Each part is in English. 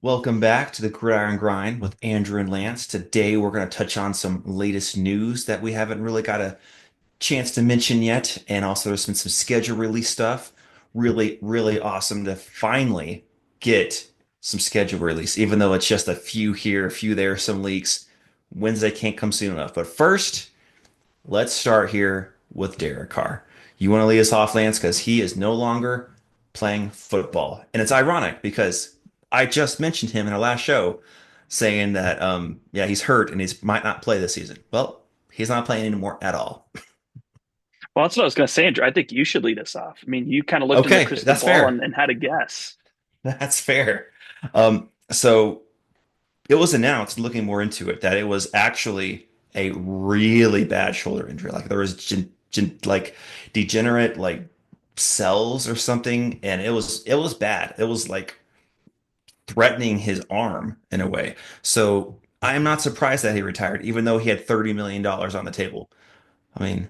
Welcome back to the Gridiron Grind with Andrew and Lance. Today we're going to touch on some latest news that we haven't really got a chance to mention yet, and also there's been some schedule release stuff. Really, really awesome to finally get some schedule release, even though it's just a few here, a few there, some leaks. Wednesday can't come soon enough. But first, let's start here with Derek Carr. You want to lead us off, Lance, because he is no longer playing football. And it's ironic because I just mentioned him in our last show saying that, yeah, he's hurt and he might not play this season. Well, he's not playing anymore at all. Well, that's what I was going to say, Andrew. I think you should lead us off. I mean, you kind of looked in the Okay, crystal that's ball fair. and had a guess. That's fair. So it was announced, looking more into it, that it was actually a really bad shoulder injury. Like there was like degenerate like cells or something, and it was bad. It was like threatening his arm in a way. So I am not surprised that he retired, even though he had $30 million on the table. I mean,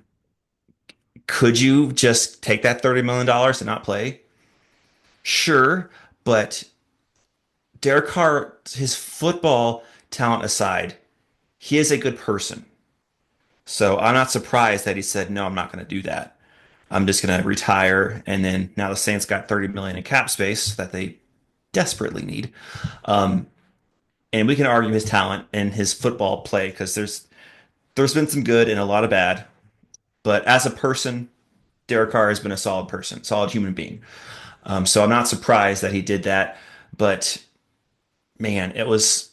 could you just take that $30 million and not play? Sure, but Derek Carr, his football talent aside, he is a good person. So I'm not surprised that he said, no, I'm not going to do that. I'm just going to retire. And then now the Saints got 30 million in cap space that they desperately need. Um, and we can argue his talent and his football play because there's been some good and a lot of bad. But as a person, Derek Carr has been a solid person, solid human being. So I'm not surprised that he did that. But man, it was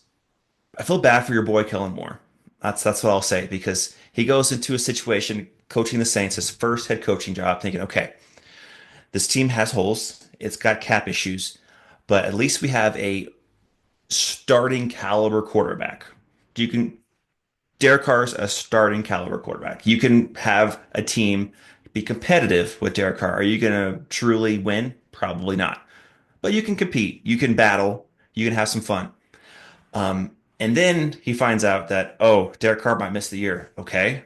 I feel bad for your boy Kellen Moore. That's what I'll say because he goes into a situation coaching the Saints, his first head coaching job, thinking, okay, this team has holes, it's got cap issues, but at least we have a starting caliber quarterback. You can Derek Carr's a starting caliber quarterback. You can have a team be competitive with Derek Carr. Are you going to truly win? Probably not. But you can compete. You can battle. You can have some fun. And then he finds out that, oh, Derek Carr might miss the year. Okay,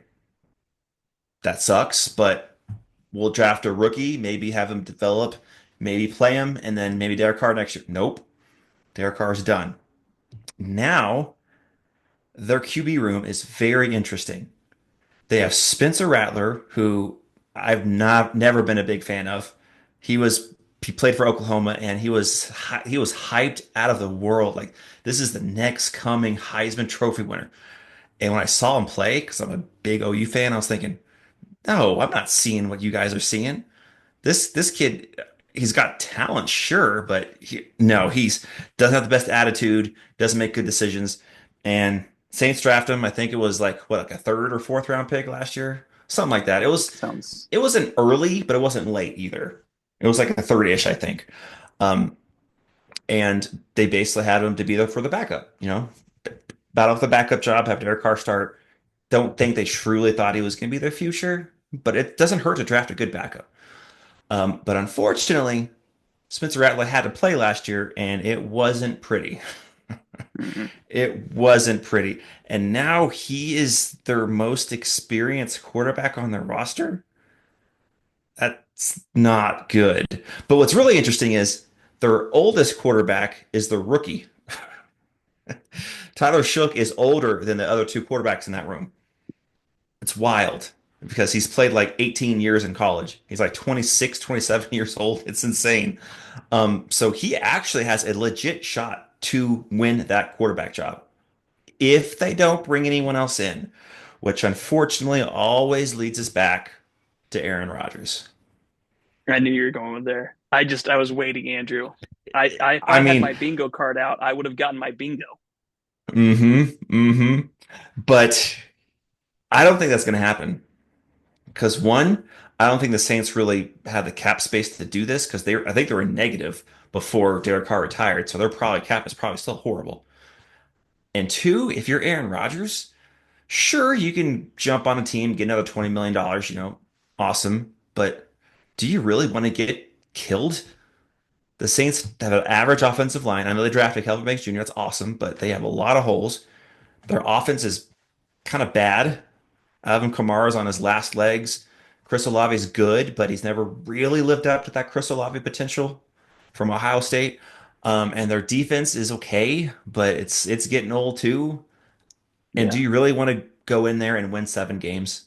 that sucks, but we'll draft a rookie, maybe have him develop, maybe play him, and then maybe Derek Carr next year. Nope, Derek Carr's done. Now, their QB room is very interesting. They have Spencer Rattler, who I've not never been a big fan of. He played for Oklahoma and he was hyped out of the world. Like this is the next coming Heisman Trophy winner. And when I saw him play, because I'm a big OU fan, I was thinking, no, I'm not seeing what you guys are seeing. This kid, he's got talent, sure, but no, he's doesn't have the best attitude, doesn't make good decisions. And Saints draft him. I think it was like what, like a third or fourth round pick last year, something like that. It was Sounds it wasn't early, but it wasn't late either. It was like a third-ish, I think. Um, and they basically had him to be there for the backup. Battle for the backup job, have Derek Carr start. Don't think they truly thought he was going to be their future, but it doesn't hurt to draft a good backup. But unfortunately, Spencer Rattler had to play last year, and it wasn't pretty. mhm. It wasn't pretty. And now he is their most experienced quarterback on their roster. That's not good. But what's really interesting is their oldest quarterback is the rookie. Tyler Shook is older than the other two quarterbacks in that room. It's wild because he's played like 18 years in college. He's like 26, 27 years old. It's insane. So he actually has a legit shot to win that quarterback job if they don't bring anyone else in, which unfortunately always leads us back to Aaron Rodgers. I knew you were going there. I was waiting, Andrew. If I I had mean, my bingo card out, I would have gotten my bingo. mm-hmm. But I don't think that's going to happen because one, I don't think the Saints really have the cap space to do this because I think they were negative before Derek Carr retired, so their probably cap is probably still horrible. And two, if you're Aaron Rodgers, sure you can jump on a team, get another $20 million, awesome. But do you really want to get killed? The Saints have an average offensive line. I know they drafted Kelvin Banks Jr. That's awesome, but they have a lot of holes. Their offense is kind of bad. Alvin Kamara's on his last legs. Chris Olave's good, but he's never really lived up to that Chris Olave potential from Ohio State. And their defense is okay, but it's getting old too. And do Yeah. you really want to go in there and win 7 games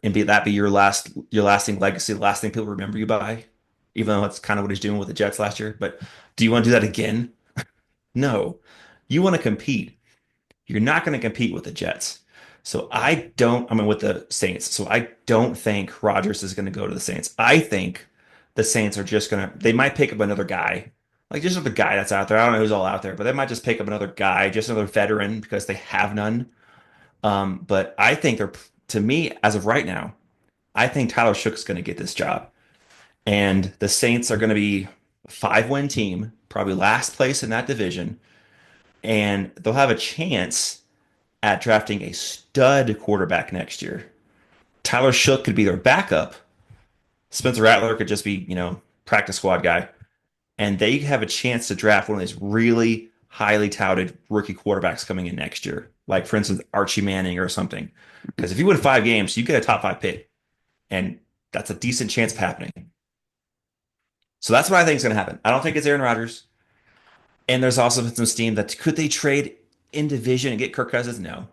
and be your lasting legacy, the last thing people remember you by? Even though that's kind of what he's doing with the Jets last year. But do you want to do that again? No. You want to compete. You're not going to compete with the Jets. I mean, with the Saints. So I don't think Rodgers is going to go to the Saints. I think the Saints are just going to, they might pick up another guy, like just another guy that's out there. I don't know who's all out there, but they might just pick up another guy, just another veteran because they have none. But I think to me, as of right now, I think Tyler Shook's going to get this job. And the Saints are going to be a 5-win team, probably last place in that division. And they'll have a chance at drafting a stud quarterback next year. Tyler Shook could be their backup. Spencer Rattler could just be, practice squad guy. And they have a chance to draft one of these really highly touted rookie quarterbacks coming in next year. Like, for instance, Archie Manning or something. Because if you win 5 games, you get a top 5 pick. And that's a decent chance of happening. So that's what I think is going to happen. I don't think it's Aaron Rodgers. And there's also been some steam that could they trade in division and get Kirk Cousins? No.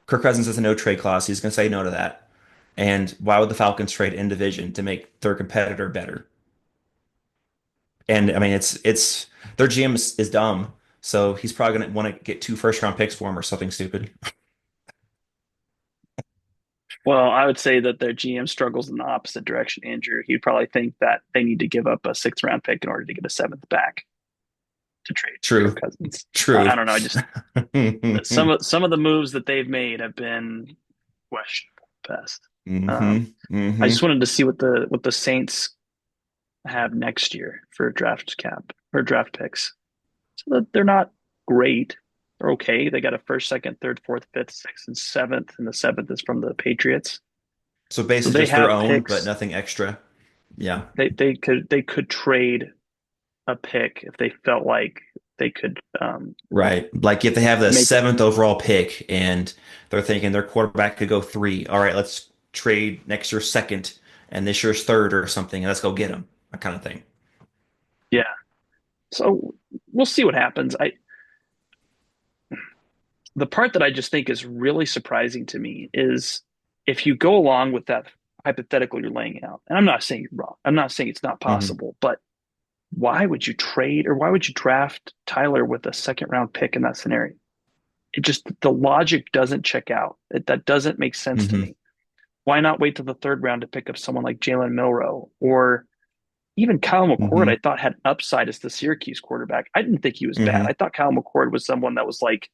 Kirk Cousins has a no trade clause. He's going to say no to that. And why would the Falcons trade in division to make their competitor better? And I mean, it's their GM is dumb, so he's probably going to want to get 2 first round picks for him or something stupid. Well, I would say that their GM struggles in the opposite direction, Andrew. He'd probably think that they need to give up a sixth round pick in order to get a seventh back to trade Kirk True, Cousins. I true. don't know. I just some of the moves that they've made have been questionable at best. Hmm. Um, I Hmm. just wanted to see what the Saints have next year for draft cap or draft picks. So that they're not great. They're okay. They got a first, second, third, fourth, fifth, sixth, and seventh, and the seventh is from the Patriots. So So basically, they just their have own, but picks. nothing extra. Yeah, They could trade a pick if they felt like they could right. Like if they have the make seventh overall pick and they're thinking their quarterback could go 3, all right, let's trade next year's second and this year's third or something, and let's go get them. That kind of thing. yeah. So we'll see what happens. I The part that I just think is really surprising to me is if you go along with that hypothetical you're laying out, and I'm not saying you're wrong. I'm not saying it's not Hmm. possible, but why would you trade or why would you draft Tyler with a second round pick in that scenario? It just the logic doesn't check out. That doesn't make sense to Hmm. me. Why not wait till the third round to pick up someone like Jalen Milrow or even Kyle McCord? I Hmm. thought had upside as the Syracuse quarterback. I didn't think he was bad. I Hmm. thought Kyle McCord was someone that was like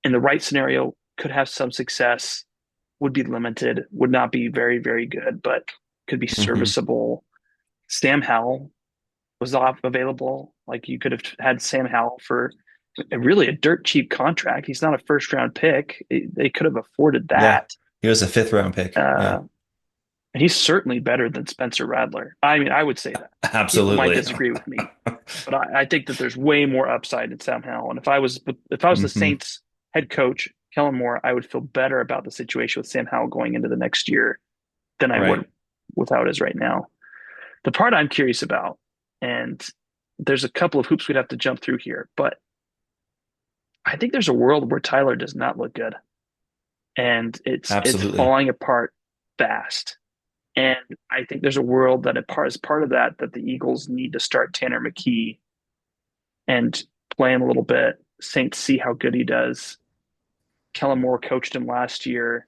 in the right scenario could have some success, would be limited, would not be very, very good, but could be Hmm. serviceable. Sam Howell was off available. Like you could have had Sam Howell for really a dirt cheap contract. He's not a first round pick. They could have afforded Yeah. that. He was a 5th round pick. Yeah. Uh, and he's certainly better than Spencer Rattler. I mean, I would say that. People might Absolutely. disagree with me, but I think that there's way more upside in Sam Howell. And if I was the Hmm. Saints head coach, Kellen Moore, I would feel better about the situation with Sam Howell going into the next year than I would Right. with how it is right now. The part I'm curious about, and there's a couple of hoops we'd have to jump through here, but I think there's a world where Tyler does not look good, and it's Absolutely. falling apart fast. And I think there's a world that as part of that the Eagles need to start Tanner McKee and play him a little bit. Saints see how good he does. Kellen Moore coached him last year.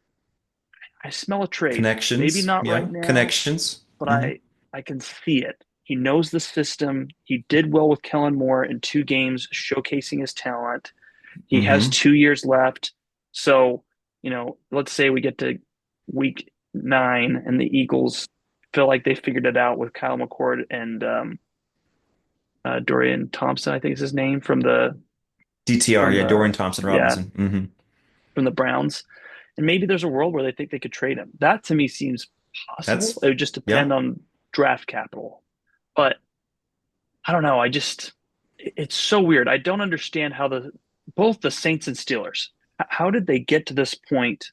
I smell a trade. Maybe Connections. not right Yeah. now, Connections. but Hmm. I can see it. He knows the system. He did well with Kellen Moore in 2 games, showcasing his talent. He has Hmm. 2 years left. So, let's say we get to week 9 and the Eagles feel like they figured it out with Kyle McCord and Dorian Thompson, I think is his name DTR. from Yeah. Dorian the Thompson yeah Robinson. Hmm. from the Browns. And maybe there's a world where they think they could trade him. That to me seems possible. That's, It would just yeah. depend on draft capital. But I don't know. It's so weird. I don't understand how both the Saints and Steelers, how did they get to this point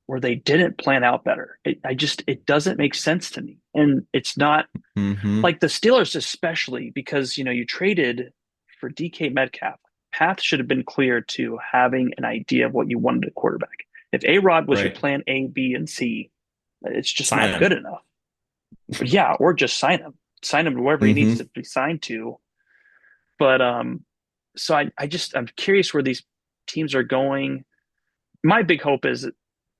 or they didn't plan out better. It doesn't make sense to me. And it's not Hmm. like the Steelers, especially because, you traded for DK Metcalf. Path should have been clear to having an idea of what you wanted at quarterback. If A Rod was your Right. plan A, B, and C, it's just Sign not good him. enough. But yeah, or just sign him to wherever he needs Hmm. to be signed to. But so I'm curious where these teams are going. My big hope is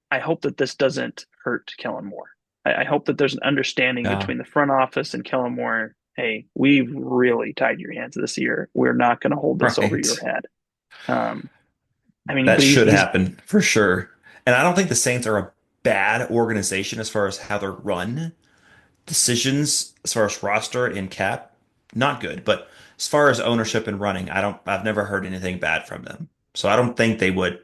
I hope that this doesn't hurt Kellen Moore. I hope that there's an understanding Yeah. between the front office and Kellen Moore. Hey, we've really tied your hands this year. We're not going to hold this over your Right. head. Um, I mean, That but should he's happen for sure. And I don't think the Saints are a bad organization as far as how they're run. Decisions as far as roster and cap, not good. But as far as ownership and running, I've never heard anything bad from them. So I don't think they would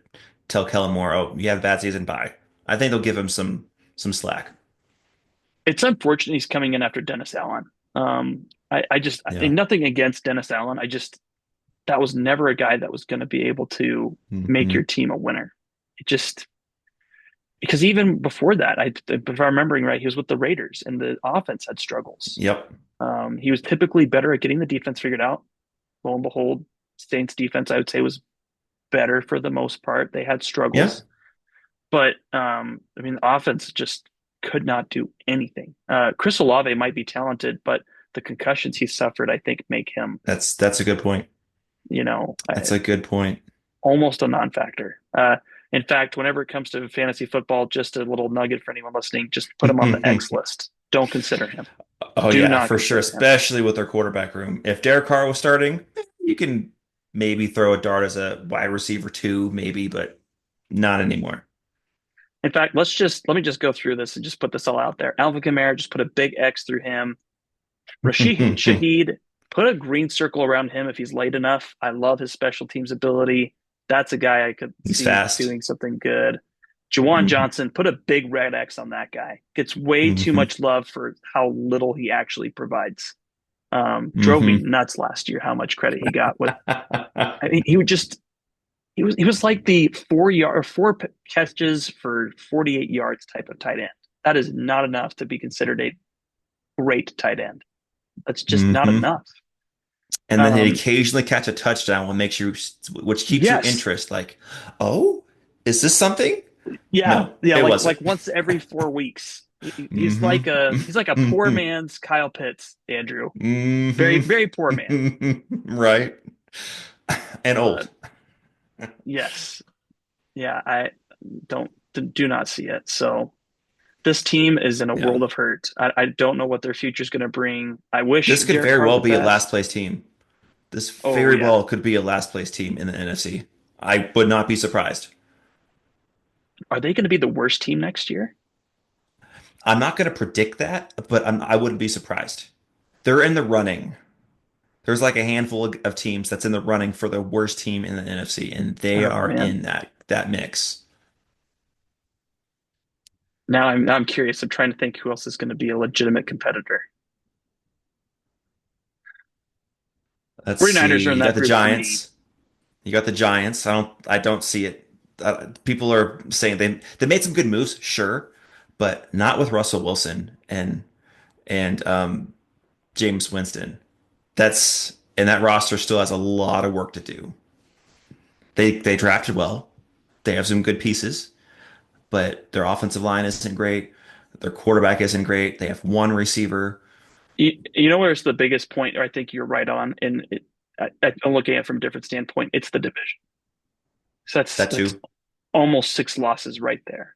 tell Kellen Moore, "Oh, you have a bad season, bye." I think they'll give him some slack. it's unfortunate he's coming in after Dennis Allen. I think Yeah. nothing against Dennis Allen. That was never a guy that was going to be able to make Hmm. your team a winner. It just because even before that, if I'm remembering right, he was with the Raiders and the offense had struggles. Yep. He was typically better at getting the defense figured out. Lo and behold, Saints defense, I would say, was better for the most part. They had Yeah. struggles, but I mean, the offense just could not do anything. Chris Olave might be talented, but the concussions he suffered, I think, make him, That's a good point. you know, That's a good point. almost a non-factor. In fact, whenever it comes to fantasy football, just a little nugget for anyone listening: just put him on the X list. Don't consider him. Oh Do yeah, not for sure, consider him. especially with their quarterback room. If Derek Carr was starting, you can maybe throw a dart as a wide receiver too, maybe, but not anymore. In fact, let me just go through this and just put this all out there. Alvin Kamara, just put a big X through him. Rashid Shaheed, put a green circle around him if he's late enough. I love his special teams ability. That's a guy I could He's see fast. doing something good. Jawan Hmm. Johnson, put a big red X on that guy. Gets way too Hmm. much love for how little he actually provides. Drove me Hmm. nuts last year how much credit he got with. I mean, he would just he was like the 4 yard or four catches for 48 yards type of tight end. That is not enough to be considered a great tight end. That's just not Hmm. enough. And then he'd Um, occasionally catch a touchdown, which keeps your yes, interest. Like, oh, is this something? yeah, No, yeah, it like wasn't. once every 4 weeks. He's like a Hmm. he's like a poor man's Kyle Pitts, Andrew. Very Hmm. very poor man. Right. And But old. yes, yeah, I don't do not see it. So this team is in a Yeah. world of hurt. I don't know what their future is going to bring. I wish This could Derek very Carr well the be a last best. place team. This Oh very yeah, well could be a last place team in the NFC. I would not be surprised. are they going to be the worst team next year? I'm not going to predict that, but I wouldn't be surprised. They're in the running. There's like a handful of teams that's in the running for the worst team in the NFC, and they Oh are man. in that mix. Now I'm curious. I'm trying to think who else is going to be a legitimate competitor. Let's 49ers are see. in You got that the group for me. Giants. You got the Giants. I don't see it. People are saying they made some good moves, sure, but not with Russell Wilson and James Winston. And that roster still has a lot of work to do. They drafted well. They have some good pieces, but their offensive line isn't great. Their quarterback isn't great. They have one receiver. You know where's the biggest point? Or I think you're right on. And I'm looking at it from a different standpoint. It's the division. So That that's too. almost six losses right there.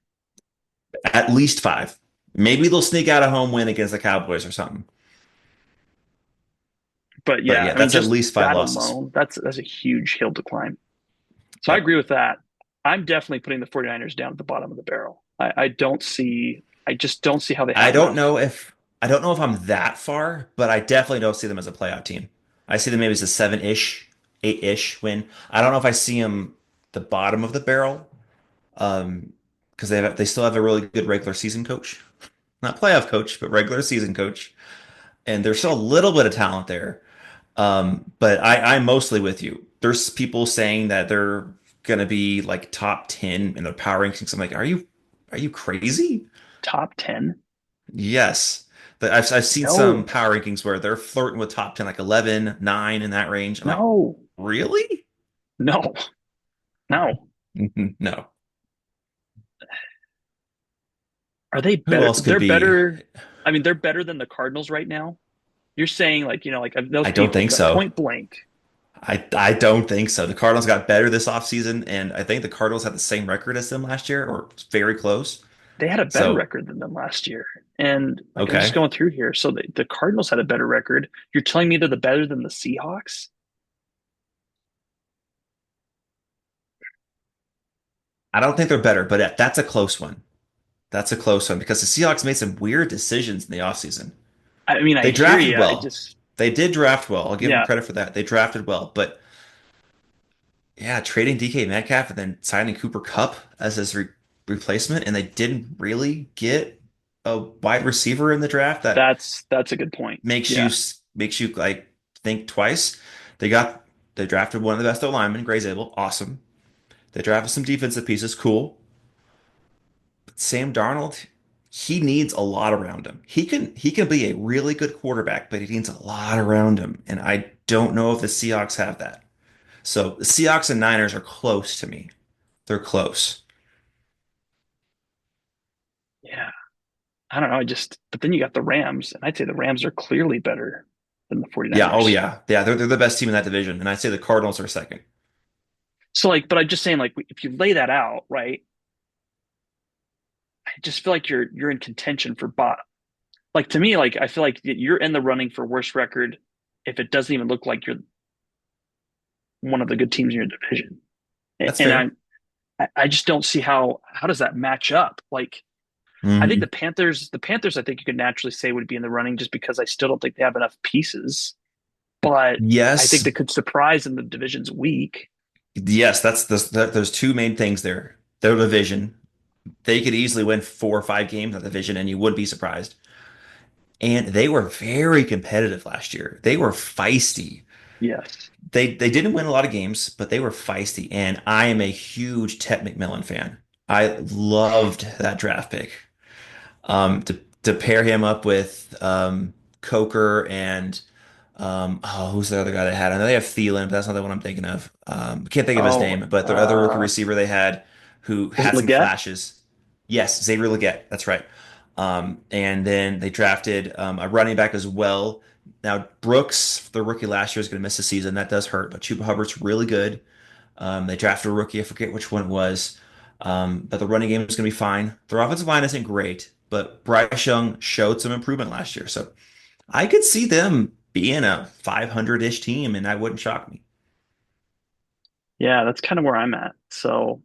At least five. Maybe they'll sneak out a home win against the Cowboys or something. But But yeah, yeah, I mean, that's at just least five that losses. alone, that's a huge hill to climb. So I Yep. agree with that. I'm definitely putting the 49ers down at the bottom of the barrel. I just don't see how they I have don't enough. know if I don't know if I'm that far, but I definitely don't see them as a playoff team. I see them maybe as a seven-ish, eight-ish win. I don't know if I see them the bottom of the barrel, because they still have a really good regular season coach, not playoff coach, but regular season coach, and there's still a little bit of talent there. But I'm mostly with you. There's people saying that they're gonna be like top 10 in the power rankings. I'm like, Are you crazy? Top 10? Yes. I've seen some No, power rankings where they're flirting with top 10, like 11, 9 in that range. I'm like, no, really? no, no. No. Are they Who better? else could They're be? better. I mean, they're better than the Cardinals right now. You're saying like, like those I don't people think that so. point blank, I don't think so. The Cardinals got better this offseason, and I think the Cardinals had the same record as them last year, or very close. they had a better So, record than them last year. And like I'm just okay. going through here. So the Cardinals had a better record. You're telling me they're the better than the Seahawks? I don't think they're better, but that's a close one. That's a close one because the Seahawks made some weird decisions in the offseason. I mean, I They hear drafted you. I well. just, They did draft well. I'll give them yeah, credit for that. They drafted well, but yeah, trading DK Metcalf and then signing Cooper Kupp as his replacement, and they didn't really get a wide receiver in the draft that that's a good point. makes you Yeah, makes you like think twice. They got they drafted one of the best O linemen, Gray Zabel, awesome. They drafted some defensive pieces, cool. But Sam Darnold, he needs a lot around him. He can be a really good quarterback, but he needs a lot around him, and I don't know if the Seahawks have that. So the Seahawks and Niners are close to me. They're close. yeah. I don't know. But then you got the Rams, and I'd say the Rams are clearly better than the Yeah, oh 49ers. yeah. Yeah, they're the best team in that division. And I'd say the Cardinals are second. So like, but I'm just saying, like, if you lay that out, right, I just feel like you're in contention for bottom. Like to me, like I feel like you're in the running for worst record if it doesn't even look like you're one of the good teams in your division. That's And fair. I just don't see how does that match up? Like I think Hmm. the Panthers, I think you could naturally say would be in the running just because I still don't think they have enough pieces. But I think they Yes. could surprise in the division's weak. Yes, there's two main things there. Their division. They could easily win 4 or 5 games in the division and you wouldn't be surprised. And they were very competitive last year. They were feisty. Yes. They didn't win a lot of games, but they were feisty. And I am a huge Ted McMillan fan. I loved that draft pick. To pair him up with Coker and who's the other guy they had? I know they have Thielen, but that's not the one I'm thinking of. Can't think of his Oh, name, but the other rookie receiver they had who is it had some Leggett? flashes. Yes, Xavier Legette. That's right. And then they drafted a running back as well. Now Brooks, the rookie last year, is going to miss the season. That does hurt, but Chuba Hubbard's really good. They drafted a rookie. I forget which one it was. But the running game is going to be fine. Their offensive line isn't great, but Bryce Young showed some improvement last year. So I could see them being a 500-ish team, and that wouldn't shock me. Yeah, that's kind of where I'm at. So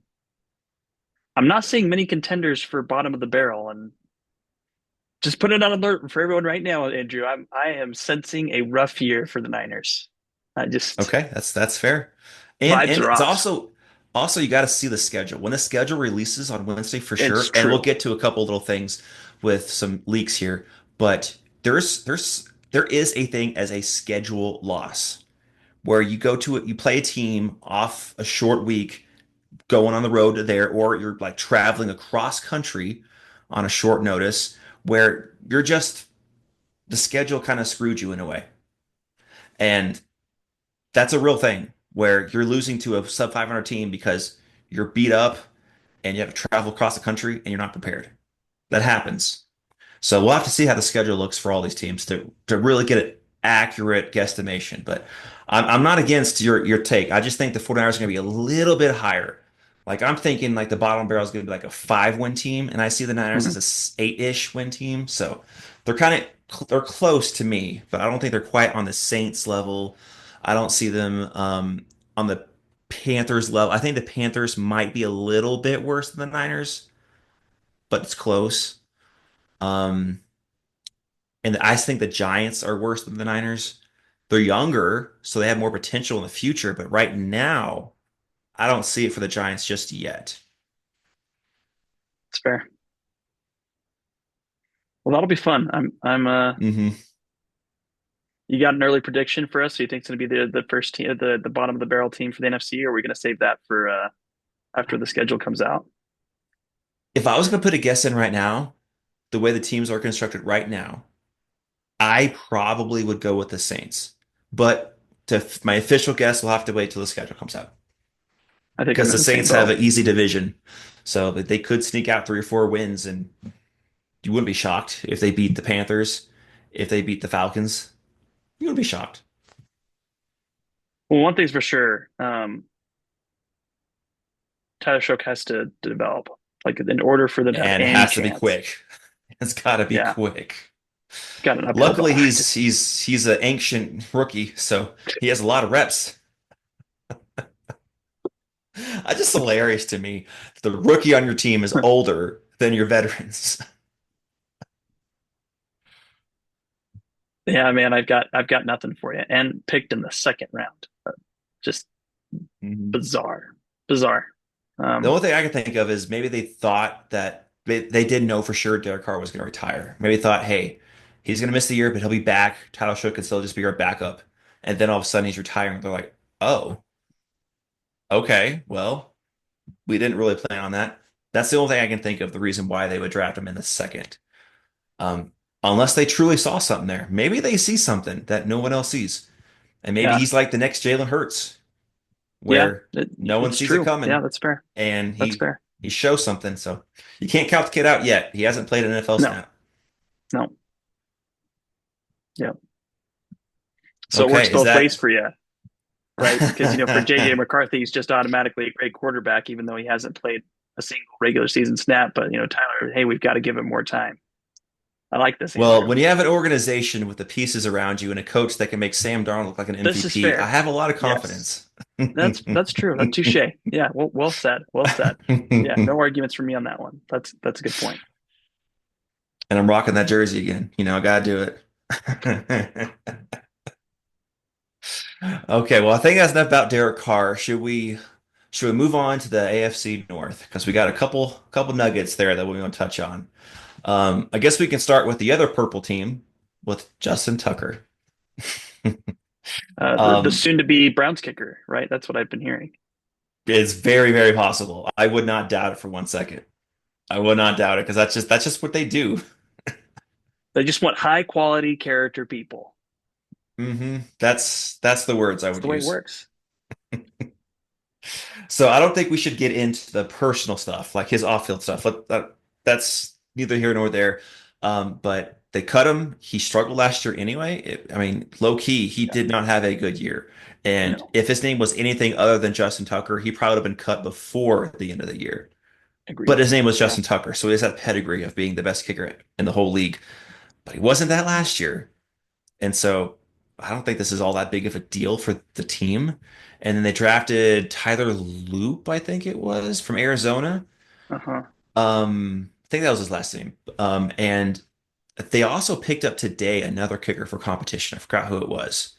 I'm not seeing many contenders for bottom of the barrel, and just put it on alert for everyone right now, Andrew. I am sensing a rough year for the Niners. I just Okay, that's fair. And vibes and are it's off. also you got to see the schedule. When the schedule releases on Wednesday for It's sure, and we'll true. get to a couple little things with some leaks here, but there is a thing as a schedule loss where you go to it, you play a team off a short week going on the road to there, or you're like traveling across country on a short notice where you're just the schedule kind of screwed you in a way. And that's a real thing where you're losing to a sub 500 team because you're beat up and you have to travel across the country and you're not prepared. That happens. So we'll have to see how the schedule looks for all these teams to really get an accurate guesstimation. But I'm not against your take. I just think the 49ers are going to be a little bit higher. Like I'm thinking like the bottom barrel is going to be like a 5 win team, and I see the Niners as Mhm. a 8-ish win team. So they're close to me, but I don't think they're quite on the Saints level. I don't see them on the Panthers level. I think the Panthers might be a little bit worse than the Niners, but it's close. Um, and I think the Giants are worse than the Niners. They're younger, so they have more potential in the future. But right now, I don't see it for the Giants just yet. It's fair. Well, that'll be fun. I'm Hmm. you got an early prediction for us? So you think it's gonna be the first team, the bottom of the barrel team for the NFC, or are we gonna save that for after the schedule comes out? If I was going to put a guess in right now, the way the teams are constructed right now, I probably would go with the Saints. But my official guess will have to wait till the schedule comes out I think I'm because in the the same Saints have boat. an easy division. So that they could sneak out 3 or 4 wins, and you wouldn't be shocked if they beat the Panthers, if they beat the Falcons. You wouldn't be shocked. Well, one thing's for sure, Tyler Shook has to develop. Like in order for them to have And it any has to be chance, quick. It's got to be yeah, quick. got an uphill Luckily, grind. he's an ancient rookie, so he has a lot of reps. It's just hilarious to me. The rookie on your team is older than your veterans. Yeah, man, I've got nothing for you. And picked in the second round. Just Mhm. bizarre, bizarre. The Um, only thing I can think of is maybe they thought that they did know for sure Derek Carr was going to retire. Maybe they thought, hey, he's going to miss the year, but he'll be back. Tyler Shook can still just be our backup. And then all of a sudden he's retiring. They're like, oh, okay, well, we didn't really plan on that. That's the only thing I can think of the reason why they would draft him in the second. Um, Unless they truly saw something there. Maybe they see something that no one else sees. And maybe yeah, he's like the next Jalen Hurts, yeah, where no one it's sees it true. Yeah, coming that's fair. and That's fair. he shows something. So you can't count the kid out yet. He hasn't played an NFL No, snap. no, yeah. So it works Okay, is both ways that for you, right? Because for JJ McCarthy, he's just automatically a great quarterback, even though he hasn't played a single regular season snap. But Tyler, hey, we've got to give him more time. I like this, well, Andrew. when you have an organization with the pieces around you and a coach that can make Sam Darnold look like an This is MVP, I fair. have a lot of Yes, confidence. that's true. That's touche. Yeah, well said. Well said. Yeah, no arguments for me on that one. That's a good point. And I'm rocking that jersey again. I gotta do it. Okay, well, I think that's enough about Derek Carr. Should we move on to the AFC North? Because we got a couple nuggets there that we want to touch on. I guess we can start with the other purple team with Justin Tucker. The Um, soon to be Browns kicker, right? That's what I've been hearing. it's very, very possible. I would not doubt it for 1 second. I would not doubt it because that's just what they do. They just want high quality character people. That's the words I That's would the way it use. works. So I don't think we should get into the personal stuff, like his off-field stuff. That's neither here nor there. But they cut him. He struggled last year anyway. I mean, low key, he Yeah, did not have a good year. And no, if his name was anything other than Justin Tucker, he probably would have been cut before the end of the year. But agreed. his name was Yeah, Justin Tucker, so he has that pedigree of being the best kicker in the whole league. But he wasn't that last year. And so I don't think this is all that big of a deal for the team. And then they drafted Tyler Loop, I think it was, from Arizona. uh-huh. I think that was his last name. And they also picked up today another kicker for competition. I forgot who it was.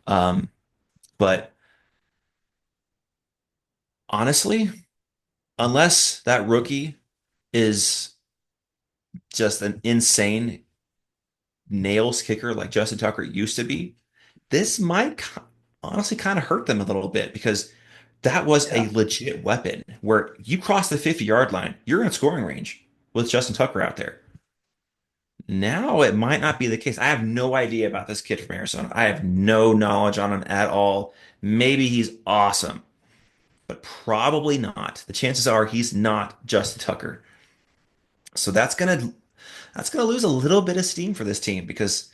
Um, but honestly, unless that rookie is just an insane nails kicker like Justin Tucker used to be, this might honestly kind of hurt them a little bit because that was Yeah, a legit weapon where you cross the 50-yard line, you're in scoring range with Justin Tucker out there. Now it might not be the case. I have no idea about this kid from Arizona. I have no knowledge on him at all. Maybe he's awesome, but probably not. The chances are he's not Justin Tucker. So that's gonna lose a little bit of steam for this team because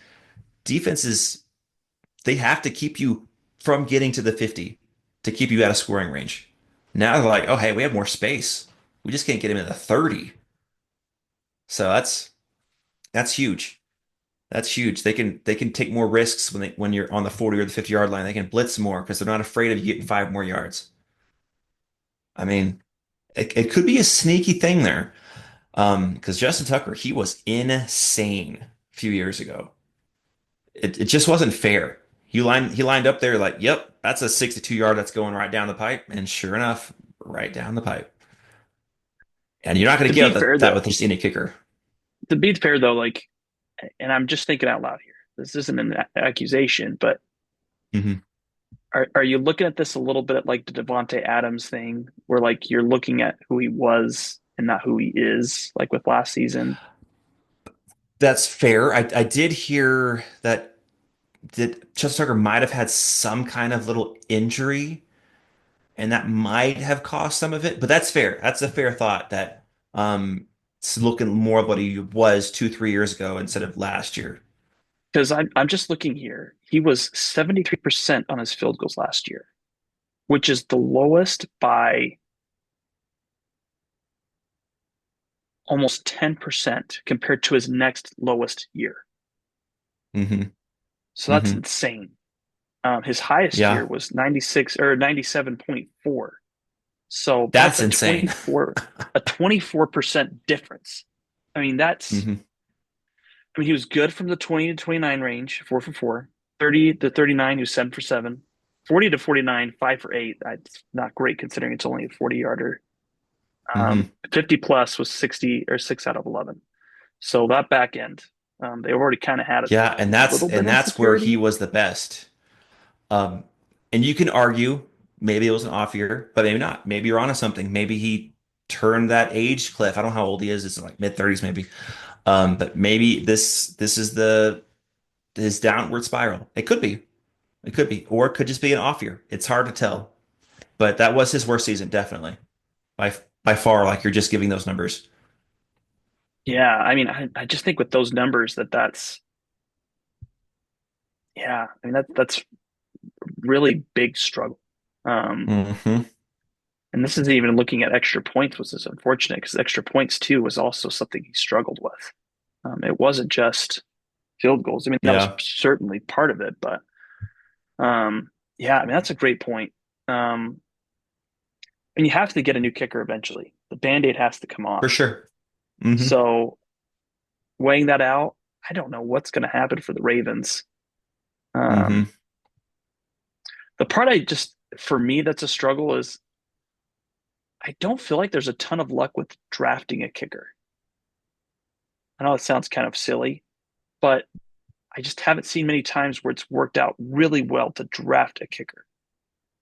defenses they have to keep you from getting to the 50 to keep you out of scoring range. Now they're like, oh, hey, we have more space. We just can't get him in the 30. So that's huge. That's huge. They can take more risks when you're on the 40 or the 50-yard line. They can blitz more because they're not afraid of you getting 5 more yards. I mean, it could be a sneaky thing there. Because Justin Tucker, he was insane a few years ago. It just wasn't fair. He lined up there like, yep, that's a 62 yard that's going right down the pipe, and sure enough, right down the pipe. And you're not going to to be get fair that though, with just any kicker. like, and I'm just thinking out loud here. This isn't an accusation, but Hmm. are you looking at this a little bit like the Devonte Adams thing, where like you're looking at who he was and not who he is, like with last season. That's fair. I did hear that Chester Tucker might have had some kind of little injury, and that might have caused some of it. But that's fair. That's a fair thought that it's looking more of what he was 2, 3 years ago instead of last year. Because I'm just looking here. He was 73% on his field goals last year, which is the lowest by almost 10% compared to his next lowest year. Hmm. So that's Hmm. insane. His highest year Yeah, was 96 or 97.4. So that's that's insane. a 24% difference. I mean, Hmm. he was good from the 20 to 29 range, 4 for 4, 30 to 39, he was 7 for 7, 40 to 49, 5 for 8. That's not great considering it's only a 40 yarder. Hmm. 50 plus was 60 or 6 out of 11. So that back end, they already kind of had a Yeah, and that's little bit and of that's where he insecurity. was the best. Um, and you can argue maybe it was an off year, but maybe not. Maybe you're onto something. Maybe he turned that age cliff. I don't know how old he is. It's like mid 30s maybe. But maybe this is the his downward spiral. It could be. It could be. Or it could just be an off year. It's hard to tell. But that was his worst season, definitely. By far, like you're just giving those numbers. Yeah, I mean, I just think with those numbers that's yeah, I mean that's really big struggle. Um, Hmm. and this isn't even looking at extra points, which is unfortunate because extra points too was also something he struggled with. It wasn't just field goals. I mean, that was Yeah, certainly part of it, but yeah, I mean that's a great point. And you have to get a new kicker eventually. The band-aid has to come for off. sure. Hmm. So weighing that out, I don't know what's going to happen for the Ravens. Hmm. Um, the part I just for me that's a struggle is I don't feel like there's a ton of luck with drafting a kicker. I know it sounds kind of silly, but I just haven't seen many times where it's worked out really well to draft a kicker.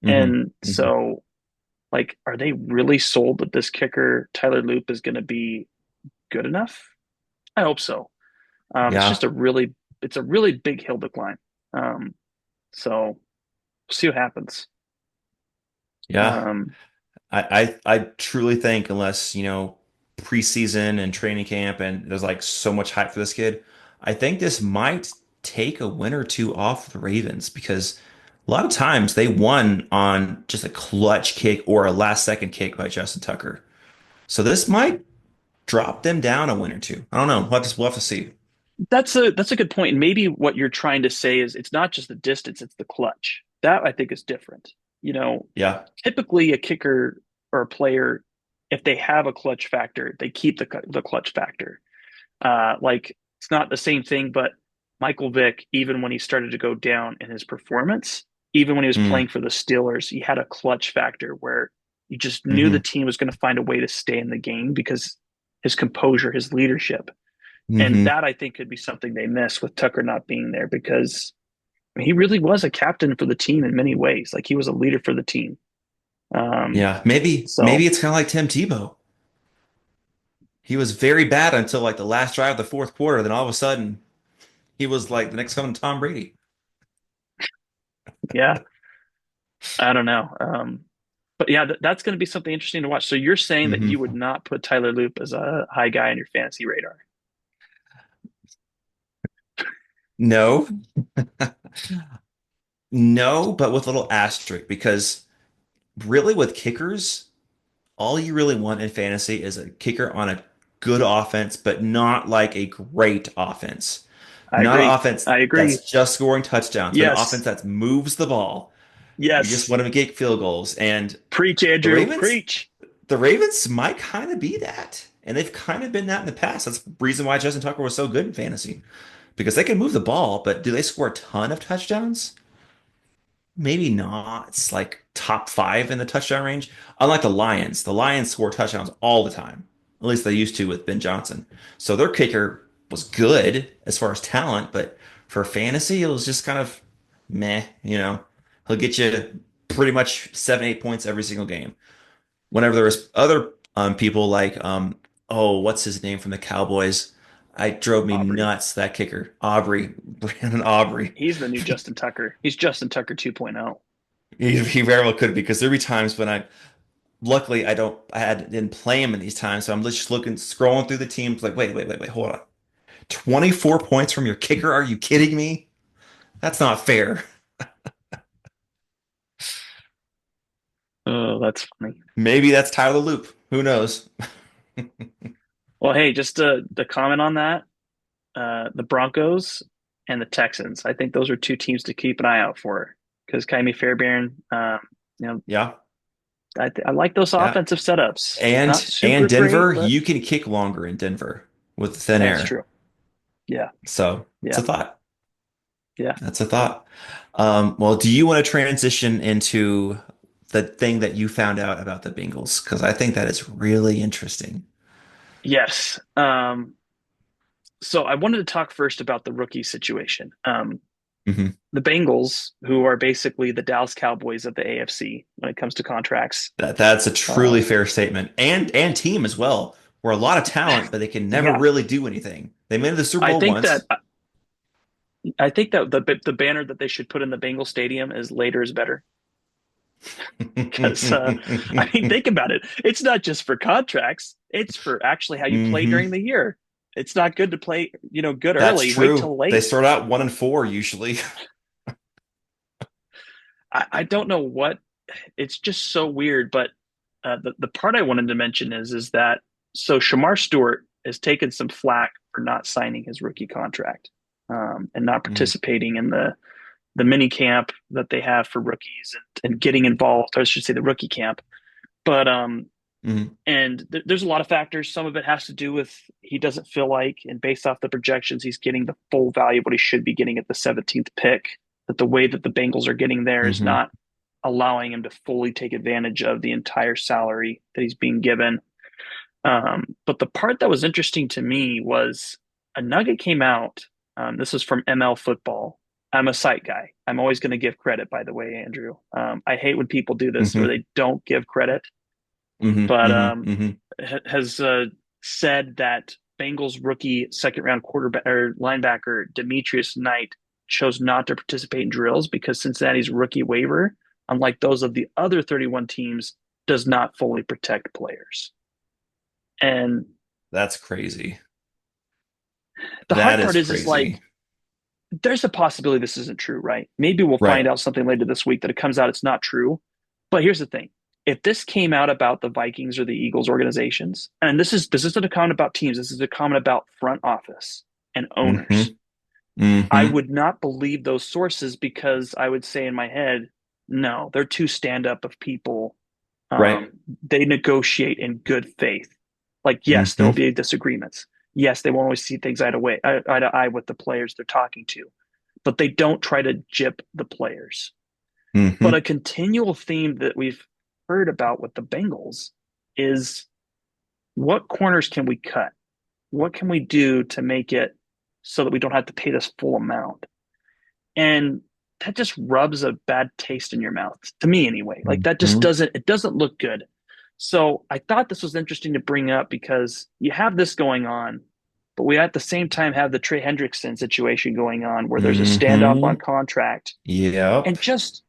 Hmm. And Hmm. so, like, are they really sold that this kicker, Tyler Loop, is going to be good enough? I hope so. It's Yeah, just it's a really big hill to climb. Um, so we'll see what happens. yeah. Um, I truly think unless, preseason and training camp and there's like so much hype for this kid, I think this might take a win or two off the Ravens because a lot of times they won on just a clutch kick or a last second kick by Justin Tucker. So this might drop them down a win or two. I don't know. We'll have to see. that's a good point. And maybe what you're trying to say is it's not just the distance, it's the clutch. That I think is different. You know, Yeah. typically a kicker or a player, if they have a clutch factor, they keep the clutch factor. Like it's not the same thing, but Michael Vick, even when he started to go down in his performance, even when he was Mm, playing for the Steelers, he had a clutch factor where you just knew the hmm. team was going to find a way to stay in the game because his composure, his leadership. And Hmm. that I think could be something they miss with Tucker not being there because I mean, he really was a captain for the team in many ways. Like he was a leader for the team. Um, Yeah. Maybe so it's kind of like Tim Tebow. He was very bad until like the last drive of the fourth quarter. Then all of a sudden, he was like the next coming Tom Brady. yeah, I don't know. But yeah, that's going to be something interesting to watch. So you're saying that you would Hmm. not put Tyler Loop as a high guy on your fantasy radar? No, no, but with a little asterisk because really with kickers, all you really want in fantasy is a kicker on a good offense, but not like a great offense. I Not an agree. offense I agree. that's just scoring touchdowns, but an offense Yes. that moves the ball. You just Yes. want to get field goals. And Preach, the Andrew. Ravens, Preach. the Ravens might kind of be that. And they've kind of been that in the past. That's the reason why Justin Tucker was so good in fantasy. Because they can move the ball, but do they score a ton of touchdowns? Maybe not. It's like top five in the touchdown range. Unlike the Lions score touchdowns all the time. At least they used to with Ben Johnson. So their kicker was good as far as talent, but for fantasy, it was just kind of meh. He'll get you pretty much 7, 8 points every single game. Whenever there was other People like oh, what's his name from the Cowboys? I drove me Aubrey. nuts, that kicker. Aubrey, Brandon Aubrey. He's the new Justin Tucker. He's Justin Tucker 2.0. He very well could be because there'd be times when luckily didn't play him in these times, so I'm just looking, scrolling through the teams like, wait, hold on. 24 points from your kicker? Are you kidding me? That's not fair. Oh, that's funny. Maybe that's Tyler Loop. Who knows? Well, hey, just to comment on that, the Broncos and the Texans. I think those are two teams to keep an eye out for because Kaimi Fairbairn, you know, Yeah, I like those yeah. offensive setups. Not And super Denver, great, but you can kick longer in Denver with thin that's air. true. Yeah, So it's yeah, a thought. yeah. That's a thought. Well, do you want to transition into the thing that you found out about the Bengals? Because I think that is really interesting. Yes. So I wanted to talk first about the rookie situation. Hmm. The Bengals, who are basically the Dallas Cowboys of the AFC when it comes to contracts. That's a truly Um, fair statement, and team as well. We're a lot of talent, but they can never yeah, really do anything. They made it to the Super I Bowl think that once. I think that the banner that they should put in the Bengal Stadium is "Later is better." Because I mean, think about it. It's not just for contracts; it's for actually how you play Hmm. during the year. It's not good to play, good That's early. Wait true. till They late. start out 1-4 usually. I don't know what. It's just so weird. But the part I wanted to mention is that so Shamar Stewart has taken some flack for not signing his rookie contract and not Mm, participating in the mini camp that they have for rookies and getting involved. Or I should say the rookie camp. But mm, and there's a lot of factors. Some of it has to do with he doesn't feel like, and based off the projections, he's getting the full value of what he should be getting at the 17th pick. That the way that the Bengals are getting there is hmm. not allowing him to fully take advantage of the entire salary that he's being given. But the part that was interesting to me was a nugget came out. This is from ML Football. I'm a site guy. I'm always going to give credit, by the way, Andrew. I hate when people do this where Hmm. they don't give credit, Hmm. but Hmm. Hmm. has said that Bengals rookie second round quarterback or linebacker Demetrius Knight chose not to participate in drills because Cincinnati's rookie waiver, unlike those of the other 31 teams, does not fully protect players. And That's crazy. the That hard is part is like crazy. there's a possibility this isn't true, right? Maybe we'll Right. find out something later this week that it comes out it's not true. But here's the thing. If this came out about the Vikings or the Eagles organizations, and this isn't a comment about teams, this is a comment about front office and owners. Hmm. I Hmm. would not believe those sources because I would say in my head, no, they're too stand up of people. Right. They negotiate in good faith. Like, yes, there will Hmm. be disagreements. Yes, they won't always see things eye to eye with the players they're talking to, but they don't try to jip the players. But Hmm. a continual theme that we've heard about with the Bengals is what corners can we cut? What can we do to make it so that we don't have to pay this full amount? And that just rubs a bad taste in your mouth to me anyway. Like that just Hmm. doesn't look good. So I thought this was interesting to bring up because you have this going on, but we at the same time have the Trey Hendrickson situation going on where there's a standoff on Hmm. contract. Yep. And just,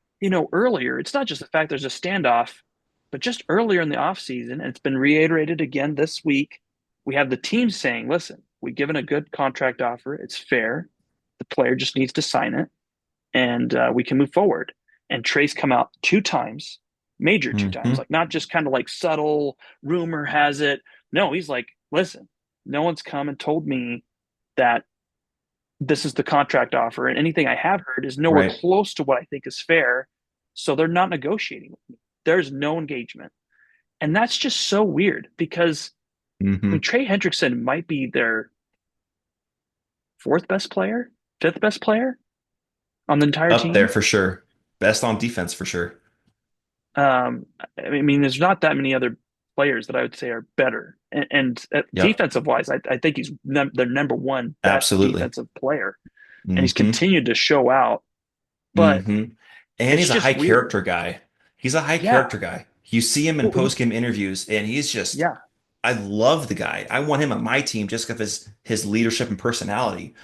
earlier, it's not just the fact there's a standoff, but just earlier in the offseason, and it's been reiterated again this week, we have the team saying, listen, we've given a good contract offer. It's fair. The player just needs to sign it and we can move forward. And Trey's come out two times, major two times, Hmm. like not just kind of like subtle rumor has it. No, he's like, listen, no one's come and told me that this is the contract offer, and anything I have heard is nowhere Right. close to what I think is fair. So they're not negotiating with me. There's no engagement. And that's just so weird because I mean Hmm. Trey Hendrickson might be their fourth best player, fifth best player on the entire Up there team. for sure. Best on defense for sure. I mean, there's not that many other players that I would say are better. And Yep. defensive wise, I think he's their number one best Absolutely. defensive player, and he's Hmm. continued to show out. But Hmm. And it's he's a just high weird. character guy. He's a high Yeah. character guy. You see him in Well, post game interviews, and he's just yeah. I love the guy. I want him on my team just because of his leadership and personality.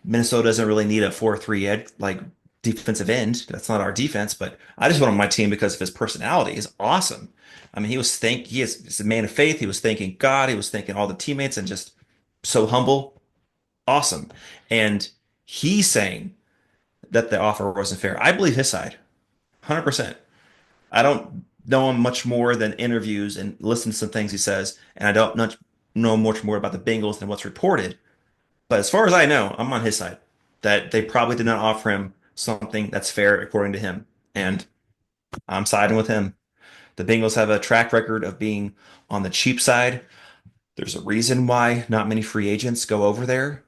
Minnesota doesn't really need a 4-3 ed like defensive end. That's not our defense, but I just want him on my team because of his personality. He's awesome. I mean, he's a man of faith. He was thanking God. He was thanking all the teammates and just so humble. Awesome. And he's saying that the offer wasn't fair. I believe his side, 100%. I don't know him much more than interviews and listen to some things he says, and I don't not know much more about the Bengals than what's reported. But as far as I know, I'm on his side. That they probably did not offer him something that's fair according to him, and I'm siding with him. The Bengals have a track record of being on the cheap side. There's a reason why not many free agents go over there,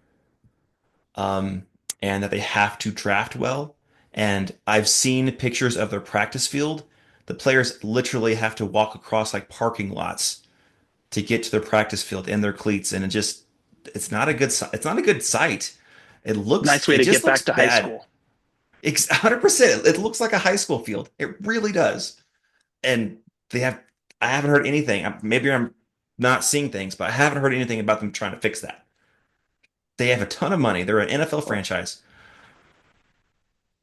um, and that they have to draft well. And I've seen pictures of their practice field. The players literally have to walk across like parking lots to get to their practice field in their cleats, and it's not a good sight. Nice way It to just get looks back to high bad. school. It's 100%. It looks like a high school field. It really does. And they have I haven't heard anything. Maybe I'm not seeing things, but I haven't heard anything about them trying to fix that. They have a ton of money. They're an NFL franchise.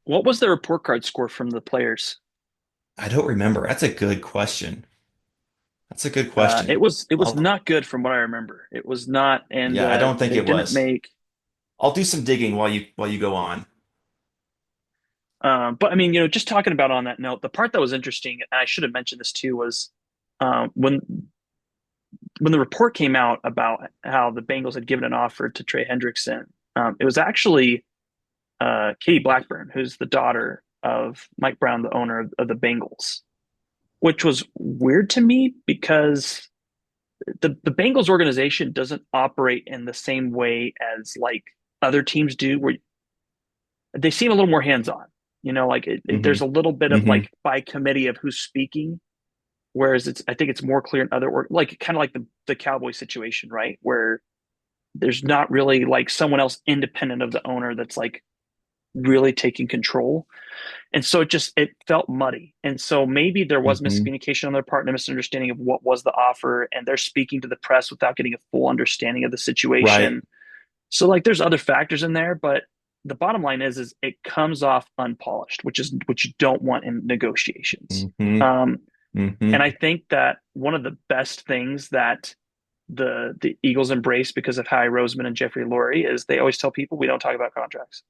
What was the report card score from the players? I don't remember. That's a good question. That's a good question. It was I'll, not good from what I remember. It was not, and yeah, I don't think they it didn't was. make. I'll do some digging while you go on. But I mean, just talking about on that note, the part that was interesting, and I should have mentioned this too, was when the report came out about how the Bengals had given an offer to Trey Hendrickson. It was actually Katie Blackburn, who's the daughter of Mike Brown, the owner of the Bengals, which was weird to me because the Bengals organization doesn't operate in the same way as like other teams do, where they seem a little more hands on. Like there's a Hmm. little bit of Hmm. like by committee of who's speaking, whereas I think it's more clear in other work, like kind of like the Cowboy situation, right? Where there's not really like someone else independent of the owner that's like really taking control. And so it felt muddy. And so maybe there was Hmm. miscommunication on their part and a misunderstanding of what was the offer, and they're speaking to the press without getting a full understanding of the Right. situation. So like there's other factors in there, but the bottom line is it comes off unpolished, which is what you don't want in negotiations. Hmm. Um, and Hmm. I think that one of the best things that the Eagles embrace because of Howie Roseman and Jeffrey Lurie is they always tell people we don't talk about contracts.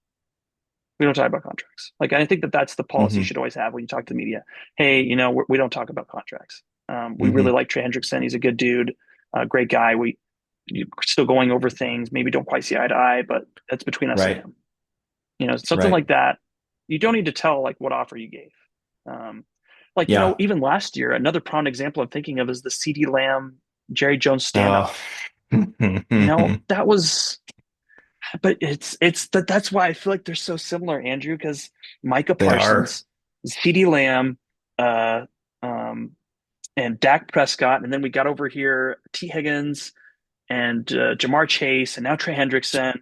We don't talk about contracts. Like I think that that's the policy you Hmm. should always have when you talk to the media. Hey, we don't talk about contracts. We really Hmm. like Trey Hendrickson. He's a good dude, great guy. You're still going over things. Maybe don't quite see eye to eye, but that's between us and Right. him. Something Right. like that. You don't need to tell like what offer you gave. Um, like Yeah. even last year, another prime example I'm thinking of is the CD Lamb Jerry Jones Oh. standoff. That was, but that's why I feel like they're so similar, Andrew, because Micah They are. Parsons, CD Lamb, uh, um, and Dak Prescott, and then we got over here T Higgins and Jamar Chase, and now Trey Hendrickson.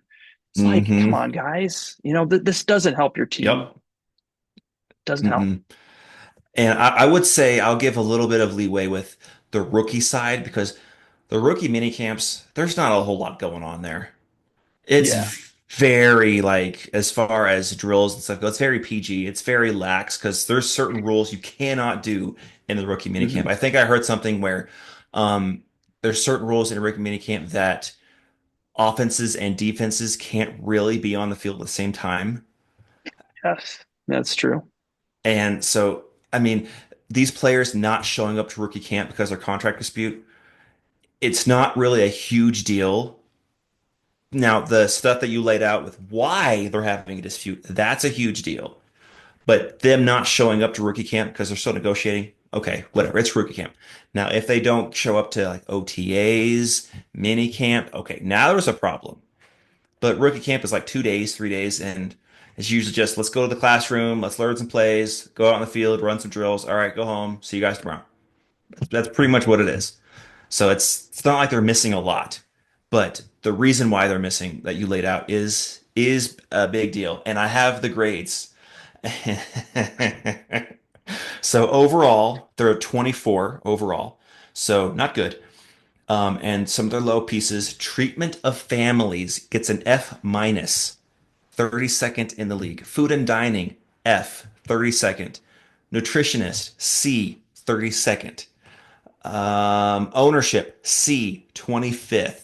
It's like, come Hmm. on, guys. This doesn't help your team. Yep. Doesn't help. Mm-mm. And I would say I'll give a little bit of leeway with the rookie side because the rookie mini camps, there's not a whole lot going on there. It's Yeah. very like as far as drills and stuff go, it's very PG. It's very lax because there's certain rules you cannot do in the rookie minicamp. Hmm. I think I heard something where um, there's certain rules in a rookie minicamp that offenses and defenses can't really be on the field at the same time. Yes, that's true. And so, I mean, these players not showing up to rookie camp because of their contract dispute, it's not really a huge deal. Now, the stuff that you laid out with why they're having a dispute, that's a huge deal. But them not showing up to rookie camp because they're still negotiating, okay, whatever, it's rookie camp. Now, if they don't show up to like OTAs, mini camp, okay, now there's a problem. But rookie camp is like 2 days, 3 days, and it's usually just let's go to the classroom, let's learn some plays, go out on the field, run some drills. All right, go home. See you guys tomorrow. That's pretty much what it is. So it's not like they're missing a lot, but the reason why they're missing that you laid out is a big deal. And I have the grades. So overall, they're at 24 overall. So not good. And some of their low pieces, treatment of families gets an F minus, 32nd in the league. Food and dining, F, 32nd. Nutritionist, C, 32nd. Ownership, C, 25th.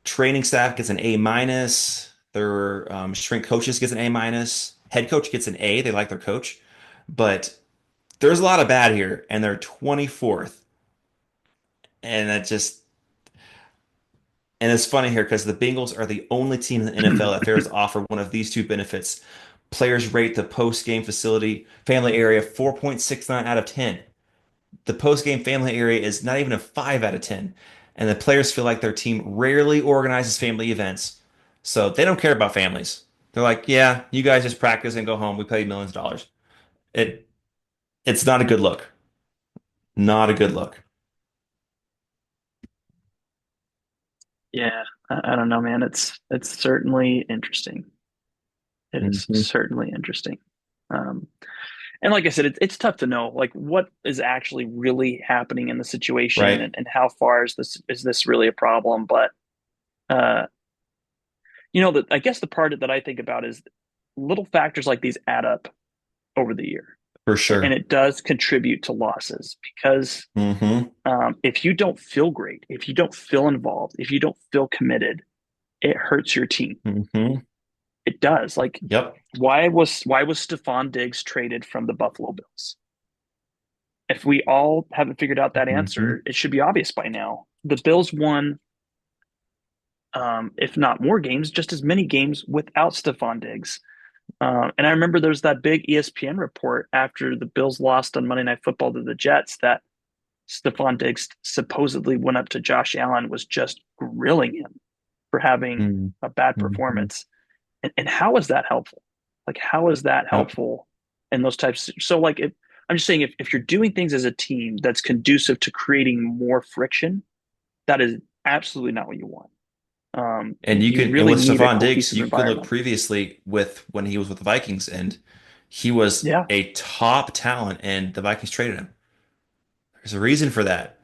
Training staff gets an A minus. Their strength coaches gets an A minus. Head coach gets an A. They like their coach, but there's a lot of bad here, and they're 24th. And that just and it's funny here because the Bengals are the only team in the NFL that fails to offer one of these two benefits. Players rate the post-game facility family area 4.69 out of 10. The post-game family area is not even a 5 out of 10. And the players feel like their team rarely organizes family events. So they don't care about families. They're like, yeah, you guys just practice and go home. We pay you millions of dollars. It it's not a good look. Not a good look. Yeah, I don't know, man. It's certainly interesting. It is Hmm. certainly interesting. Um, and like I said, it's tough to know like what is actually really happening in the situation Right? and how far is this really a problem. But uh, I guess the part that I think about is little factors like these add up over the year, For and sure. it does contribute to losses because Hmm. if you don't feel great, if you don't feel involved, if you don't feel committed, it hurts your team. Hmm. It does. Like, Yep. why was Stephon Diggs traded from the Buffalo Bills? If we all haven't figured out that Hmm. answer, it should be obvious by now. The Bills won, if not more games, just as many games without Stephon Diggs. And I remember there was that big ESPN report after the Bills lost on Monday Night Football to the Jets that Stephon Diggs supposedly went up to Josh Allen, was just grilling him for having a bad Hmm. performance. And how is that helpful? Like, how is that Yep. helpful in those types? So, like, I'm just saying, if you're doing things as a team that's conducive to creating more friction, that is absolutely not what you want. And you You can, and really with need a Stephon Diggs, cohesive you can look environment. previously with when he was with the Vikings, and he was Yeah, a top talent, and the Vikings traded him. There's a reason for that.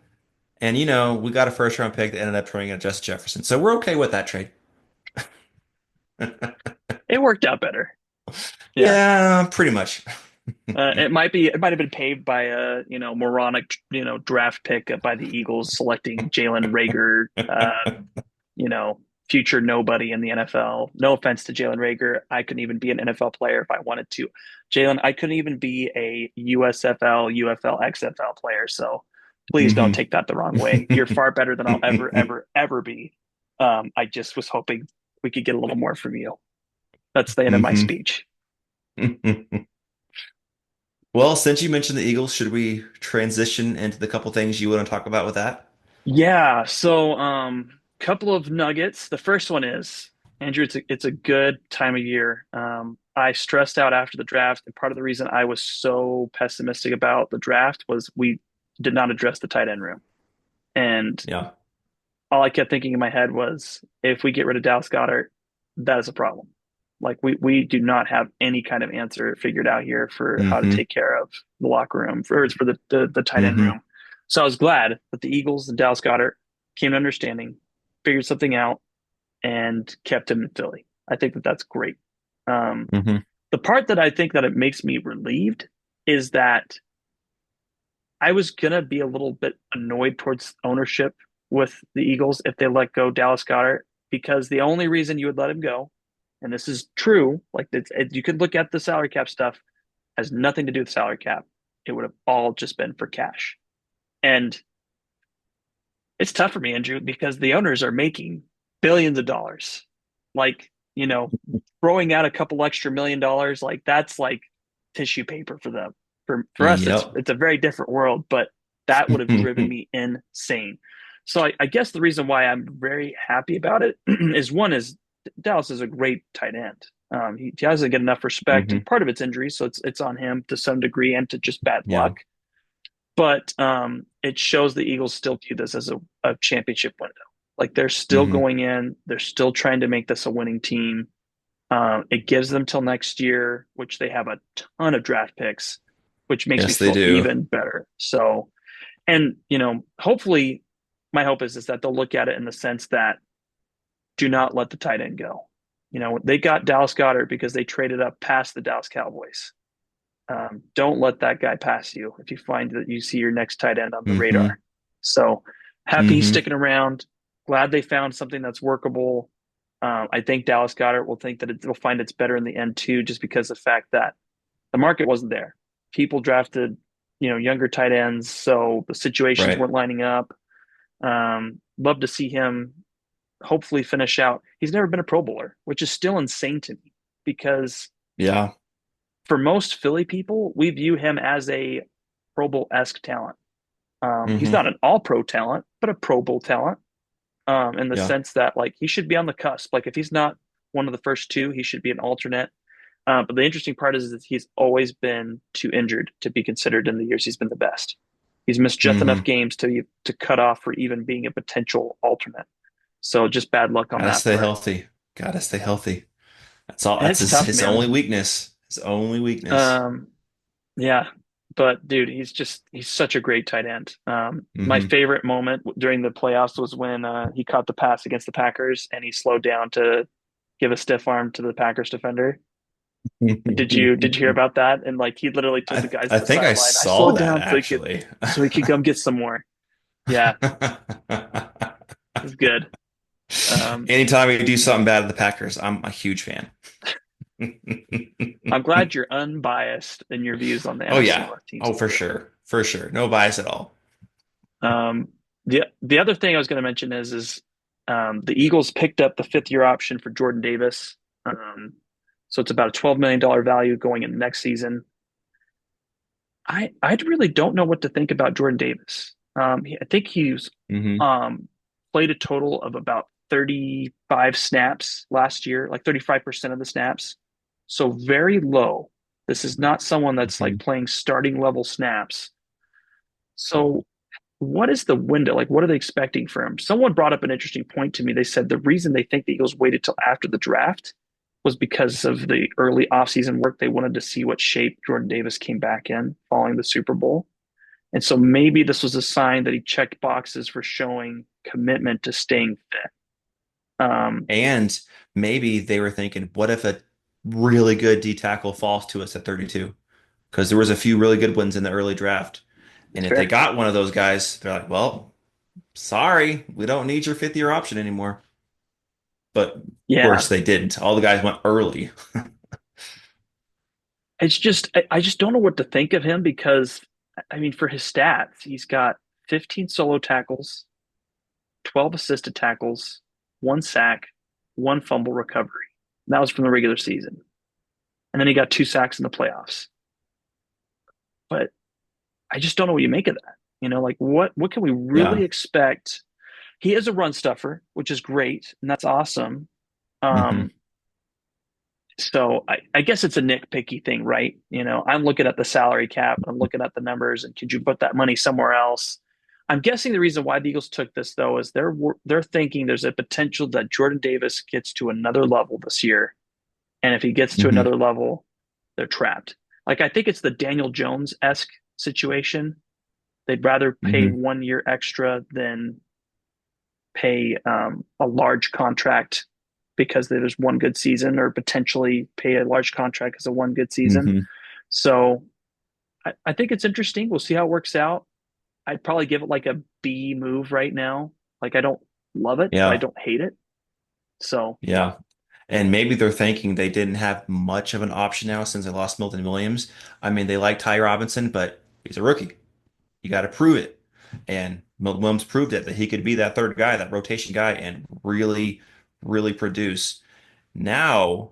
And we got a first round pick that ended up trading at Justin Jefferson. So we're okay with that trade. it worked out better. Yeah. Yeah, pretty much. It might have been paved by a moronic draft pick by the Eagles selecting Jalen Rager, you know, future nobody in the NFL. No offense to Jalen Rager. I couldn't even be an NFL player if I wanted to. Jalen, I couldn't even be a USFL, UFL, XFL player. So please don't Hmm. take that the wrong way. You're far better than I'll ever, ever, ever be. I just was hoping we could get a little more from you. That's the end of my Hmm. speech. Well, since you mentioned the Eagles, should we transition into the couple things you want to talk about with that? Yeah, so couple of nuggets. The first one is Andrew, it's a good time of year. I stressed out after the draft, and part of the reason I was so pessimistic about the draft was we did not address the tight end room. And Yeah. all I kept thinking in my head was if we get rid of Dallas Goedert, that is a problem. Like we do not have any kind of answer figured out here for how to Hmm. take care of the locker room for the tight end Hmm. room. So I was glad that the Eagles and Dallas Goedert came to understanding, figured something out, and kept him in Philly. I think that that's great. Um, Hmm. the part that I think that it makes me relieved is that I was gonna be a little bit annoyed towards ownership with the Eagles if they let go Dallas Goedert because the only reason you would let him go, and this is true, like you could look at the salary cap stuff, has nothing to do with salary cap. It would have all just been for cash, and it's tough for me, Andrew, because the owners are making billions of dollars. Like throwing out a couple extra $1 million, like that's like tissue paper for them. For us, it's Yep. it's a very different world, but that would have driven me insane. So I guess the reason why I'm very happy about it is Dallas is a great tight end. He doesn't get enough respect, Hmm. and part of it's injury, so it's on him to some degree, and to just bad Yeah. luck. But it shows the Eagles still view this as a championship window. Like they're still Hmm. going in, they're still trying to make this a winning team. It gives them till next year, which they have a ton of draft picks, which makes me Yes, they feel do. even better. So, and hopefully, my hope is that they'll look at it in the sense that do not let the tight end go. They got Dallas Goedert because they traded up past the Dallas Cowboys. Don't let that guy pass you if you find that you see your next tight end on the radar. Hmm. So happy he's Hmm. sticking around. Glad they found something that's workable. I think Dallas Goedert will think that it'll find it's better in the end too, just because of the fact that the market wasn't there. People drafted, younger tight ends, so the situations Right. weren't lining up. Love to see him hopefully finish out. He's never been a Pro Bowler, which is still insane to me because Yeah. for most Philly people, we view him as a Pro Bowl esque talent. He's Hmm. not an All Pro talent, but a Pro Bowl talent. In the Yeah. sense that like he should be on the cusp. Like if he's not one of the first two, he should be an alternate. But the interesting part is that he's always been too injured to be considered in the years he's been the best. He's missed just enough Hmm. games to cut off for even being a potential alternate. So just bad luck on Gotta that stay for. healthy. Gotta stay healthy. That's all. And That's it's tough, his only man. weakness. His only weakness. Um, yeah, but dude, he's such a great tight end. My Hmm. favorite moment during the playoffs was when he caught the pass against the Packers and he slowed down to give a stiff arm to the Packers defender. Did you hear about that? And like he literally told the guys I at the think I sideline, "I saw slowed that down actually. so he could come get some more." Yeah, it's good. Um, Anytime you do something bad to the Packers, I'm a huge fan. I'm glad you're unbiased in your views on the Oh NFC yeah. North teams Oh, for too. sure. For sure. No bias at all. Um, the other thing I was going to mention is the Eagles picked up the fifth year option for Jordan Davis. So it's about a $12 million value going in next season. I really don't know what to think about Jordan Davis. I think he's Hmm. um, played a total of about 35 snaps last year, like 35% of the snaps. So very low. This is not someone that's like Hmm. playing starting level snaps. So what is the window? Like, what are they expecting from him? Someone brought up an interesting point to me. They said the reason they think the Eagles waited till after the draft was because of the early offseason work. They wanted to see what shape Jordan Davis came back in following the Super Bowl. And so maybe this was a sign that he checked boxes for showing commitment to staying fit. And maybe they were thinking, what if a really good D tackle falls to us at 32? Because there was a few really good ones in the early draft. And It's if they fair. got one of those guys, they're like, well, sorry, we don't need your fifth year option anymore. But of Yeah. course they didn't. All the guys went early. It's just, I just don't know what to think of him because, I mean, for his stats, he's got 15 solo tackles, 12 assisted tackles, one sack, one fumble recovery. And that was from the regular season. And then he got two sacks in the playoffs. But I just don't know what you make of that. Like what can we really Yeah. expect? He is a run stuffer, which is great, and that's awesome. Hmm. Um, so I guess it's a nitpicky thing, right? I'm looking at the salary cap, I'm looking at the numbers, and could you put that money somewhere else? I'm guessing the reason why the Eagles took this though is they're thinking there's a potential that Jordan Davis gets to another level this year, and if he gets to Hmm. another level, they're trapped. Like I think it's the Daniel Jones esque situation. They'd rather pay Hmm. 1 year extra than pay a large contract because there's one good season, or potentially pay a large contract as a one good season. Hmm. So I think it's interesting. We'll see how it works out. I'd probably give it like a B move right now. Like I don't love it, but I Yeah. don't hate it. So Yeah. And maybe they're thinking they didn't have much of an option now since they lost Milton Williams. I mean, they like Ty Robinson, but he's a rookie. You got to prove it. And Milton Williams proved it that he could be that third guy, that rotation guy, and really, really produce. Now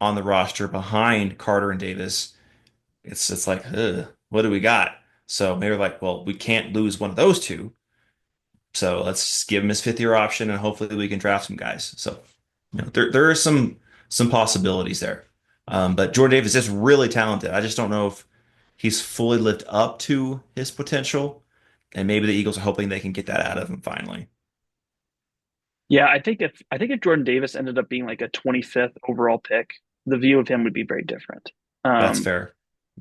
on the roster behind Carter and Davis, it's like, ugh, what do we got? So maybe like, well, we can't lose one of those two. So let's just give him his fifth year option and hopefully we can draft some guys. So there are some possibilities there. But Jordan Davis is really talented. I just don't know if he's fully lived up to his potential. And maybe the Eagles are hoping they can get that out of him finally. yeah, I think if Jordan Davis ended up being like a 25th overall pick, the view of him would be very different. That's Um, fair.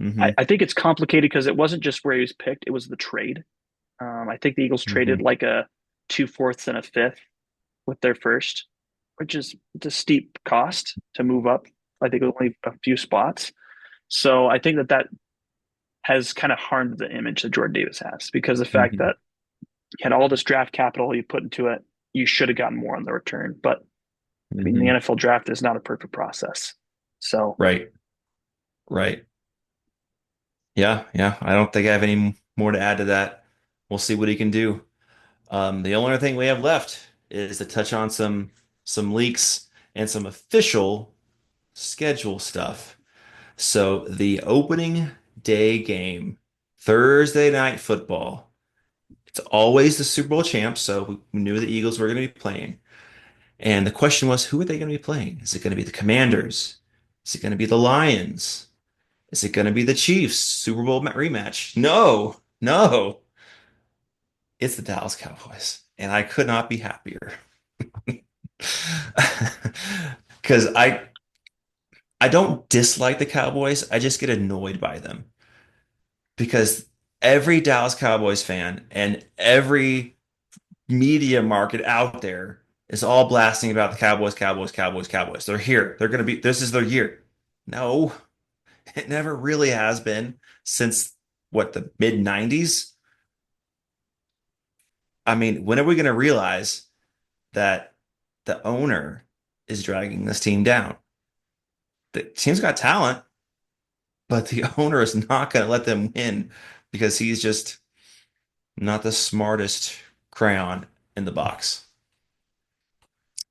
I, Hmm. I think it's complicated because it wasn't just where he was picked; it was the trade. I think the Eagles traded Hmm. like a two fourths and a fifth with their first, which is a steep cost to move up. I think only a few spots. So I think that that has kind of harmed the image that Jordan Davis has because the fact Hmm. that you had all this draft capital you put into it, you should have gotten more on the return. But I mean, the Hmm. NFL draft is not a perfect process. So Right. Right. Yeah. Yeah. I don't think I have any more to add to that. We'll see what he can do. The only other thing we have left is to touch on some leaks and some official schedule stuff. So the opening day game, Thursday night football. It's always the Super Bowl champs, so we knew the Eagles were going to be playing. And the question was, who are they going to be playing? Is it going to be the Commanders? Is it going to be the Lions? Is it going to be the Chiefs? Super Bowl rematch? No, no, it's the Dallas Cowboys, and I could not be happier. Because I don't dislike the Cowboys, I just get annoyed by them because every Dallas Cowboys fan and every media market out there is all blasting about the Cowboys, Cowboys, Cowboys, Cowboys. They're here. They're going to be, this is their year. No, it never really has been since what, the mid 90s? I mean, when are we going to realize that the owner is dragging this team down? The team's got talent, but the owner is not going to let them win because he's just not the smartest crayon in the box.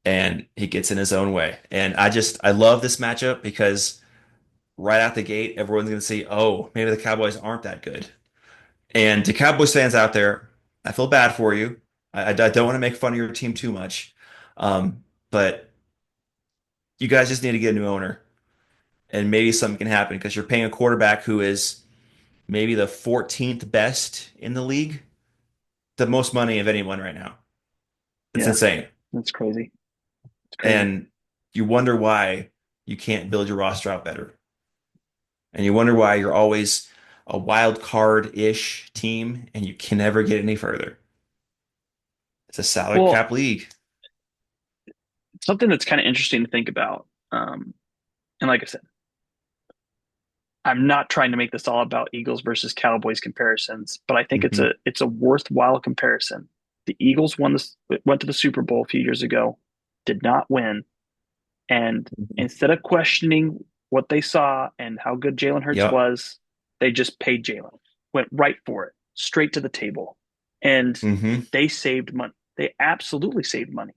And he gets in his own way. And I love this matchup because right out the gate, everyone's going to say, oh, maybe the Cowboys aren't that good. And to Cowboys fans out there, I feel bad for you. I don't want to make fun of your team too much. But you guys just need to get a new owner and maybe something can happen because you're paying a quarterback who is maybe the 14th best in the league, the most money of anyone right now. It's yeah, insane. that's crazy. It's crazy. And you wonder why you can't build your roster out better. And you wonder why you're always a wild card-ish team and you can never get any further. It's a salary Well, cap league. something that's kind of interesting to think about. And like I said, I'm not trying to make this all about Eagles versus Cowboys comparisons, but I think Hmm. it's a worthwhile comparison. The Eagles went to the Super Bowl a few years ago, did not win, and Hmm. instead of questioning what they saw and how good Jalen Hurts Yep. was, they just paid Jalen, went right for it, straight to the table, and Hmm. they saved money. They absolutely saved money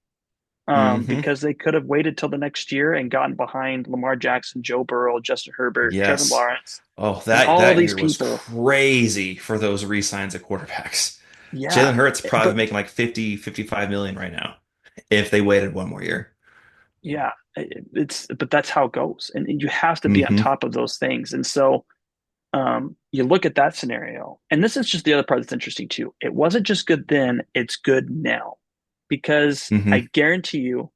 Hmm. because they could have waited till the next year and gotten behind Lamar Jackson, Joe Burrow, Justin Herbert, Trevor Yes. Lawrence, Oh, and that all that these year was people. crazy for those re-signs of quarterbacks. Yeah, Jalen Hurts probably but making like 50, 55 million right now if they waited one more year. yeah, it's but that's how it goes, and you have to be on Hmm. top of those things. And so you look at that scenario, and this is just the other part that's interesting too. It wasn't just good then; it's good now, because I Hmm. guarantee you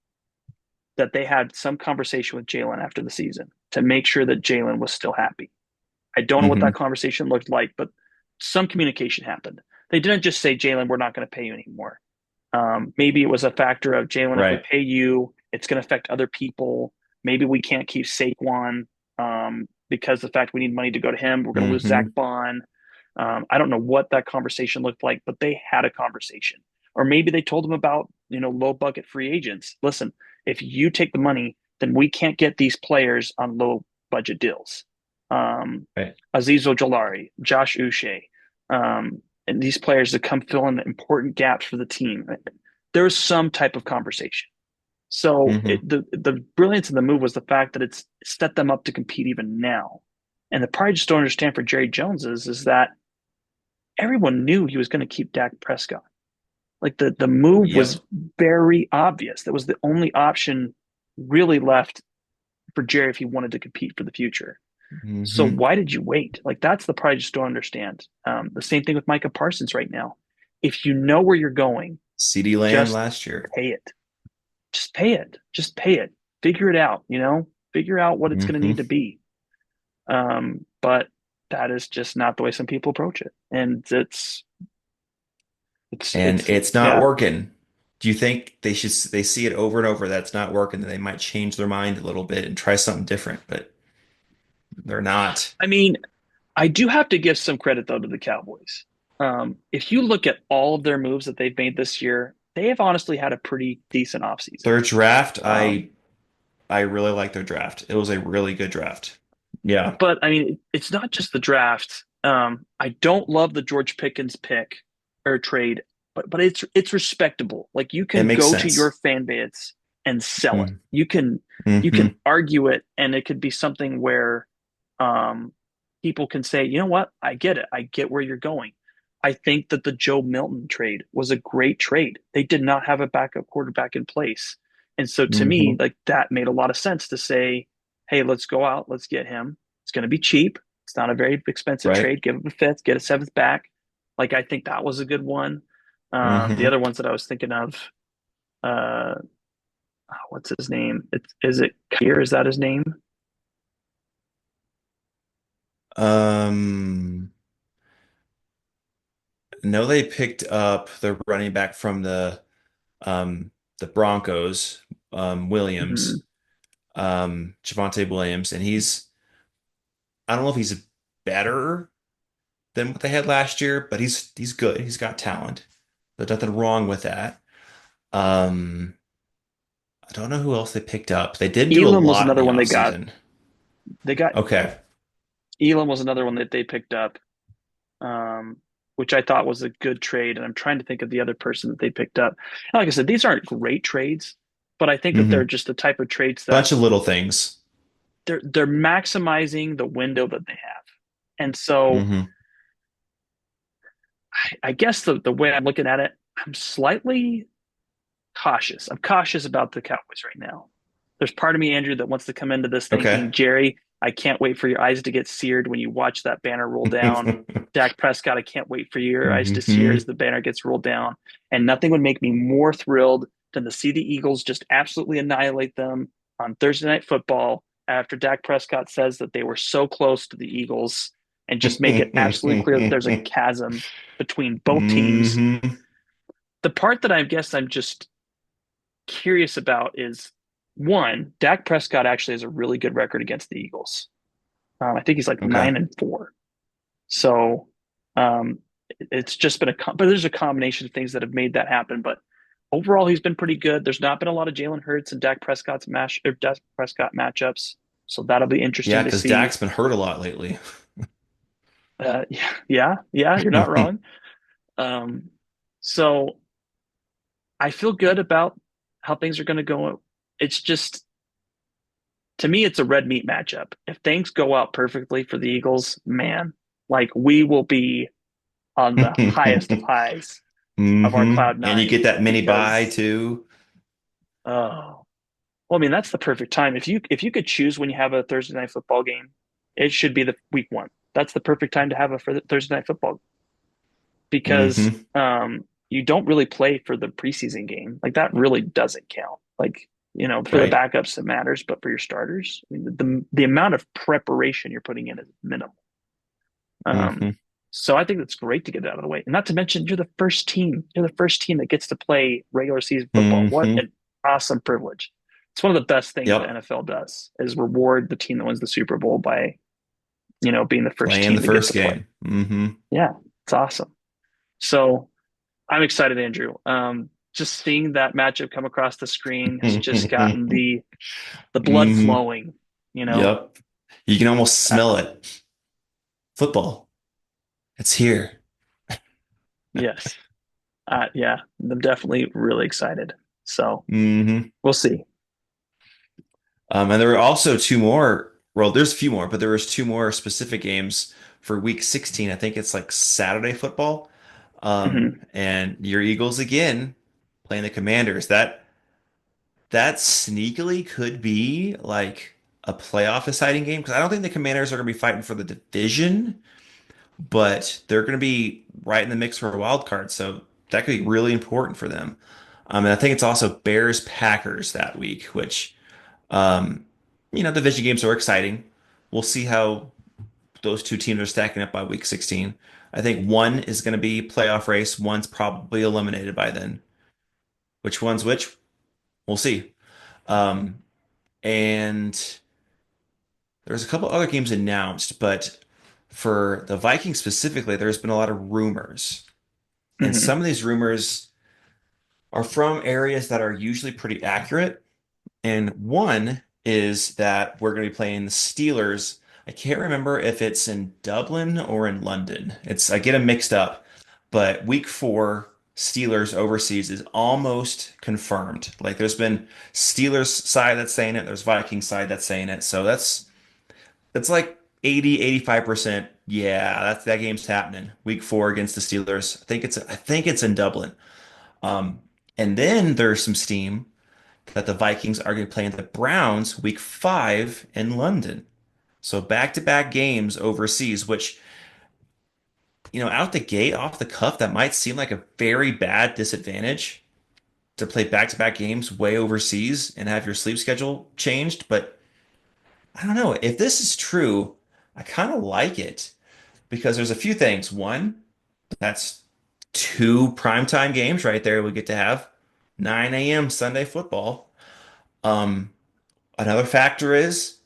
that they had some conversation with Jalen after the season to make sure that Jalen was still happy. I don't know what that Hmm. conversation looked like, but some communication happened. They didn't just say, Jalen, we're not going to pay you anymore. Maybe it was a factor of Jalen, if we Right. pay you, it's going to affect other people. Maybe we can't keep Saquon because the fact we need money to go to him, we're going to lose Zach Hmm. Bond. I don't know what that conversation looked like, but they had a conversation. Or maybe they told him about, low bucket free agents. Listen, if you take the money, then we can't get these players on low budget deals. Right. Aziz Ojolari, Josh Uche, and these players that come fill in the important gaps for the team. There was some type of conversation. So Hmm. the brilliance of the move was the fact that it's set them up to compete even now. And the part I just don't understand for Jerry Jones is that everyone knew he was going to keep Dak Prescott. Like the move Yep. was very obvious. That was the only option really left for Jerry if he wanted to compete for the future. So Hmm. why did you wait? Like that's the part I just don't understand. The same thing with Micah Parsons right now. If you know where you're going, CeeDee Lamb just last year. pay it. Just pay it. Just pay it. Figure it out. Figure out what it's going to Hmm. need to be. But that is just not the way some people approach it, and and it's it's not yeah. working. Do you think they see it over and over that's not working, that they might change their mind a little bit and try something different, but they're not. I mean, I do have to give some credit though to the Cowboys. If you look at all of their moves that they've made this year, they have honestly had a pretty decent offseason. Their draft, Um, I really like their draft. It was a really good draft. Yeah, but I mean, it's not just the draft. I don't love the George Pickens pick or trade, but it's respectable. Like you it can makes go to your sense. fan base and sell it. Mm, You can hmm argue it, and it could be something where um, people can say, you know what, I get it. I get where you're going. I think that the Joe Milton trade was a great trade. They did not have a backup quarterback in place. And so to me, hmm like that made a lot of sense to say, hey, let's go out, let's get him. It's going to be cheap. It's not a very expensive Right. trade. Give him a fifth, get a seventh back. Like I think that was a good one. The hmm other ones that I was thinking of, uh, what's his name? Is it Kier? Is that his name? Um, no, they picked up the running back from the Broncos, Mm-hmm. Williams, Javonte Williams, and I don't know if he's better than what they had last year, but he's good. He's got talent. There's nothing wrong with that. Um, I don't know who else they picked up. They didn't do a Elam was lot in another the one they got. offseason. They got Okay. Elam was another one that they picked up, um, which I thought was a good trade. And I'm trying to think of the other person that they picked up. And like I said, these aren't great trades, but I think that they're hmm just the type of trades that Bunch of little things. they're maximizing the window that they have. And so hmm I guess the way I'm looking at it, I'm slightly cautious. I'm cautious about the Cowboys right now. There's part of me, Andrew, that wants to come into this Okay. thinking, Jerry, I can't wait for your eyes to get seared when you watch that banner roll down. Dak Prescott, I can't wait for your eyes to sear hmm as the banner gets rolled down. And nothing would make me more thrilled than to see the Eagles just absolutely annihilate them on Thursday Night Football after Dak Prescott says that they were so close to the Eagles and just make it absolutely clear that there's a chasm between both teams. hmm The part that I guess I'm just curious about is one, Dak Prescott actually has a really good record against the Eagles. I think he's like Okay. 9-4. So um, it's just been but there's a combination of things that have made that happen. But overall, he's been pretty good. There's not been a lot of Jalen Hurts and Dak Prescott matchups. So that'll be Yeah, interesting to because see. Dak's been hurt a lot lately. Yeah, you're not wrong. Um, so I feel good about how things are going to go. It's just to me, it's a red meat matchup. If things go out perfectly for the Eagles, man, like we will be on the highest of highs of our cloud And you nine get that mini buy because too. oh well, I mean that's the perfect time. If you could choose when you have a Thursday night football game, it should be the week one. That's the perfect time to have a for the Thursday night football because hmm you don't really play for the preseason game. Like that really doesn't count. Like for the Right. backups it matters, but for your starters, I mean, the amount of preparation you're putting in is minimal. Um, hmm so I think that's great to get it out of the way. And not to mention, you're the first team. You're the first team that gets to play regular season football. What hmm an awesome privilege! It's one of the best things the Yep. NFL does is reward the team that wins the Super Bowl by being the first Playing the team to get first to play. game. Yeah, it's awesome. So I'm excited, Andrew. Just seeing that matchup come across the screen has just gotten the blood hmm flowing. You know, Yep. You can almost uh, smell it. Football. It's here. yes, yeah, I'm definitely really excited. So hmm we'll see. And there were also two more. Well, there's a few more, but there was two more specific games for week 16. I think it's like Saturday football. Hmm. And your Eagles again playing the Commanders. That sneakily could be like a playoff deciding game because I don't think the Commanders are going to be fighting for the division, but they're going to be right in the mix for a wild card. So that could be really important for them. And I think it's also Bears Packers that week, which um, division games are exciting. We'll see how those two teams are stacking up by week 16. I think one is going to be playoff race. One's probably eliminated by then. Which one's which? We'll see. Um, and there's a couple other games announced, but for the Vikings specifically, there's been a lot of rumors. And Hmm. some of these rumors are from areas that are usually pretty accurate. And one is that we're going to be playing the Steelers. I can't remember if it's in Dublin or in London. I get them mixed up, but week 4 Steelers overseas is almost confirmed. Like there's been Steelers side that's saying it, there's Vikings side that's saying it. So that's like 80, 85%. Yeah, that game's happening. Week 4 against the Steelers. I think it's in Dublin. Um, and then there's some steam that the Vikings are going to play in the Browns week 5 in London. So back-to-back games overseas, which, out the gate, off the cuff, that might seem like a very bad disadvantage to play back-to-back games way overseas and have your sleep schedule changed. But I don't know. If this is true, I kind of like it because there's a few things. One, that's two primetime games right there we get to have. 9 a.m. Sunday football. Um, Another factor is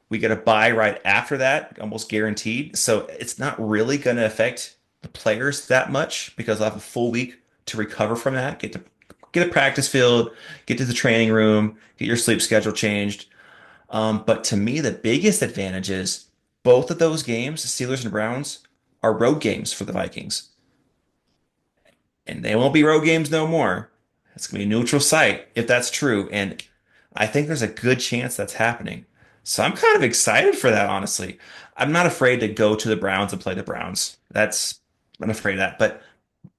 we get a bye right after that, almost guaranteed. So it's not really going to affect the players that much because they'll have a full week to recover from that, get a practice field, get to the training room, get your sleep schedule changed. But to me, the biggest advantage is both of those games, the Steelers and Browns, are road games for the Vikings. And they won't be road games no more. It's going to be a neutral site if that's true. And I think there's a good chance that's happening. So I'm kind of excited for that, honestly. I'm not afraid to go to the Browns and play the Browns. I'm not afraid of that. But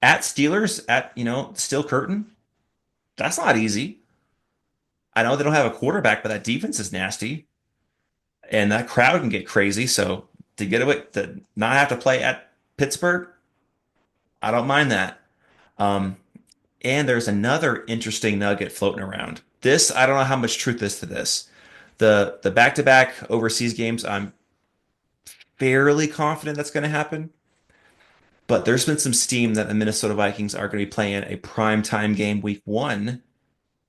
at Steelers, at, Steel Curtain, that's not easy. I know they don't have a quarterback, but that defense is nasty. And that crowd can get crazy. So to get away, to not have to play at Pittsburgh, I don't mind that. Um, And there's another interesting nugget floating around. This, I don't know how much truth is to this. The back-to-back overseas games, I'm fairly confident that's going to happen. But there's been some steam that the Minnesota Vikings are going to be playing a primetime game week 1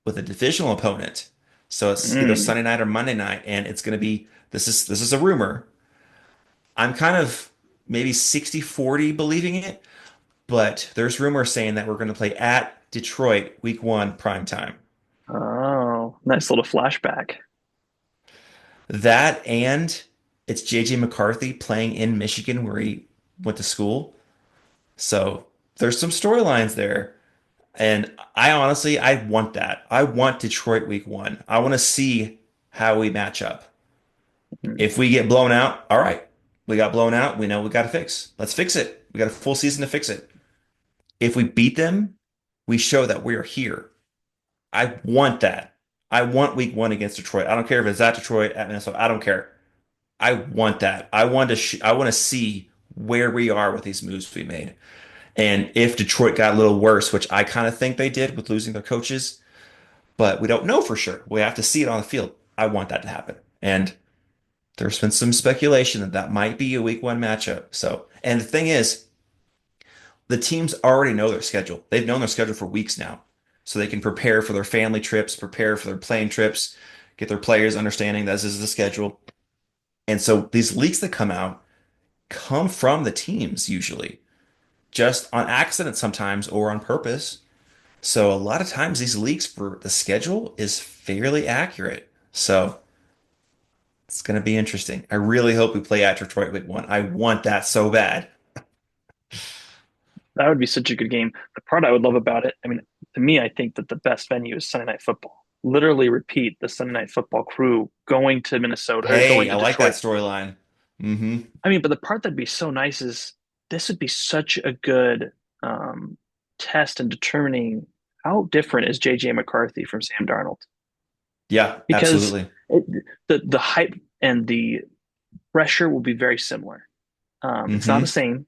with a divisional opponent. So it's either Mm. Sunday night or Monday night, and it's going to be this is a rumor. I'm kind of maybe 60-40 believing it, but there's rumors saying that we're going to play at Detroit week 1 primetime. Oh, nice little flashback. That and it's JJ McCarthy playing in Michigan where he went to school. So there's some storylines there. And I want that. I want Detroit week 1. I want to see how we match up. Mhm. If we get blown out, all right. We got blown out. We know we got to fix. Let's fix it. We got a full season to fix it. If we beat them, we show that we are here. I want that. I want week 1 against Detroit. I don't care if it's at Detroit, at Minnesota. I don't care. I want that. I want to see where we are with these moves we made. And if Detroit got a little worse, which I kind of think they did with losing their coaches, but we don't know for sure. We have to see it on the field. I want that to happen. And there's been some speculation that that might be a week 1 matchup. So, and the thing is, the teams already know their schedule. They've known their schedule for weeks now. So they can prepare for their family trips, prepare for their plane trips, get their players understanding this is the schedule. And so these leaks that come from the teams usually, just on accident sometimes or on purpose. So a lot of times these leaks for the schedule is fairly accurate. So it's going to be interesting. I really hope we play at Detroit week 1. I want that so bad. That would be such a good game. The part I would love about it, I mean, to me, I think that the best venue is Sunday Night Football. Literally repeat the Sunday Night Football crew going to Minnesota or going Hey, to I like that Detroit. storyline. Hmm. I mean, but the part that'd be so nice is this would be such a good um, test in determining how different is JJ McCarthy from Sam Darnold Yeah, because absolutely. it, the hype and the pressure will be very similar. It's not the Hmm. same,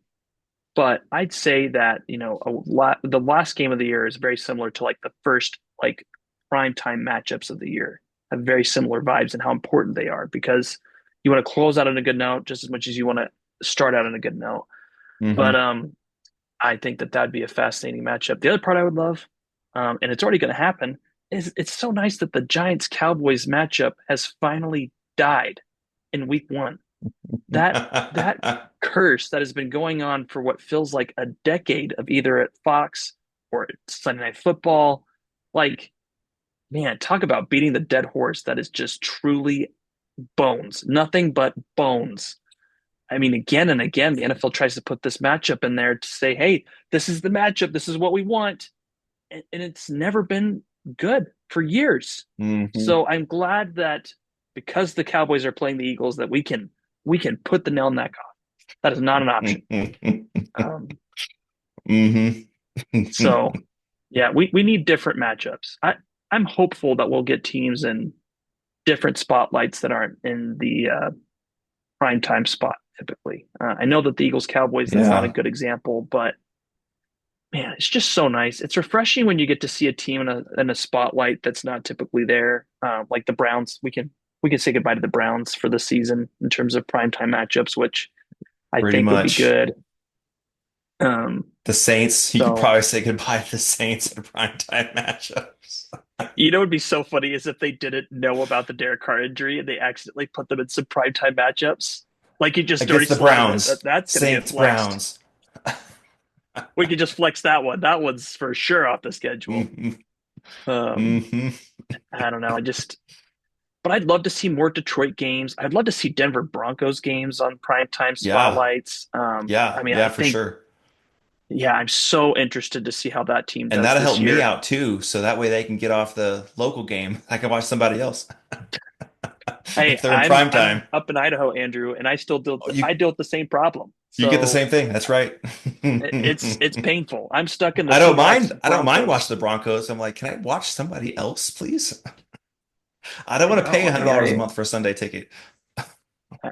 but I'd say that the last game of the year is very similar to like the first like prime time matchups of the year. Have very similar vibes and how important they are because you want to close out on a good note just as much as you want to start out on a good note. But Hmm. I think that that'd be a fascinating matchup. The other part I would love, and it's already going to happen, is it's so nice that the Giants Cowboys matchup has finally died in week one. That curse that has been going on for what feels like a decade of either at Fox or at Sunday Night Football. Like, man, talk about beating the dead horse that is just truly bones, nothing but bones. I mean, again and again, the NFL tries to put this matchup in there to say, hey, this is the matchup, this is what we want. And it's never been good for years. Hmm. So I'm glad that because the Cowboys are playing the Eagles, that we can put the nail in that coffin. That is not an option. Um, Hmm. so yeah, we need different matchups. I'm hopeful that we'll get teams in different spotlights that aren't in the prime time spot typically. I know that the Eagles Cowboys, that's not a Yeah, good example, but man, it's just so nice. It's refreshing when you get to see a team in a spotlight that's not typically there. Like the Browns, we can say goodbye to the Browns for the season in terms of primetime matchups, which I pretty think would be much. good. Um, The Saints, you could so probably say goodbye to the Saints in primetime matchups. it would be so funny is if they didn't know about the Derek Carr injury and they accidentally put them in some primetime matchups. Like you just already Against the slotted it. Browns. That's going to get Saints, flexed. Browns. We could just flex that one. That one's for sure off the schedule. Hmm. Um, Hmm. I don't know. But I'd love to see more Detroit games. I'd love to see Denver Broncos games on primetime Yeah, spotlights. I yeah, mean, yeah, I for think, sure. yeah, I'm so interested to see how that team And does that'll this help me year. out too, so that way they can get off the local game. I can watch somebody else Hey, if they're in I'm prime I'm time. up in Idaho, Andrew, and I still deal Oh, I deal with the same problem. you get the So same thing. That's right. it's painful. I'm stuck in the I don't Seahawks mind. I don't mind Broncos. watching the Broncos. I'm like, can I watch somebody else, please? I don't I want to pay know. $100 a month for a Sunday ticket.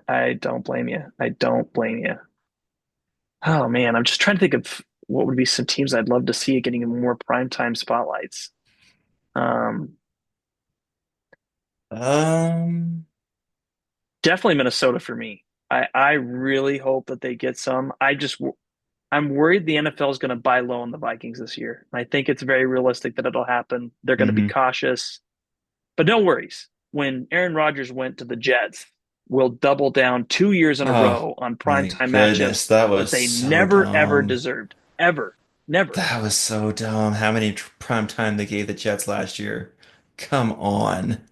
I don't blame you. I don't blame you. Oh man, I'm just trying to think of what would be some teams I'd love to see getting more primetime spotlights. Um, Um, Definitely Minnesota for me. I really hope that they get some. I'm worried the NFL is going to buy low on the Vikings this year. I think it's very realistic that it'll happen. They're going to be mhm. cautious, but no worries. When Aaron Rodgers went to the Jets, we'll double down 2 years in a Oh row on my primetime goodness, matchups that that was they so never ever dumb. deserved. Ever, never. That was so dumb. How many prime time they gave the Jets last year? Come on.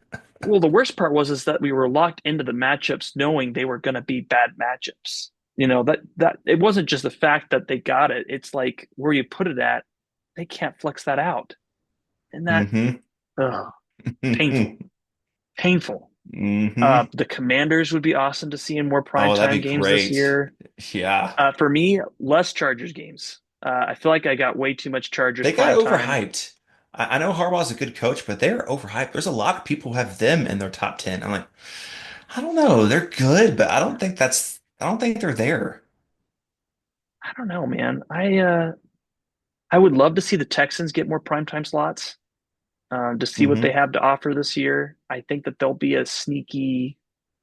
Well, the worst part was is that we were locked into the matchups knowing they were going to be bad matchups. That it wasn't just the fact that they got it. It's like where you put it at, they can't flex that out. And that Hmm. ugh, painful, painful. Hmm. The Commanders would be awesome to see in more Oh, that'd primetime be games this great. year. Yeah. For me, less Chargers games. I feel like I got way too much Chargers They got primetime. overhyped. I know Harbaugh's a good coach, but they're overhyped. There's a lot of people who have them in their top 10. I'm like, I don't know. They're good, but I don't think they're there. I don't know, man. I would love to see the Texans get more primetime slots. To see what they Hmm. have to offer this year. I think that they'll be a sneaky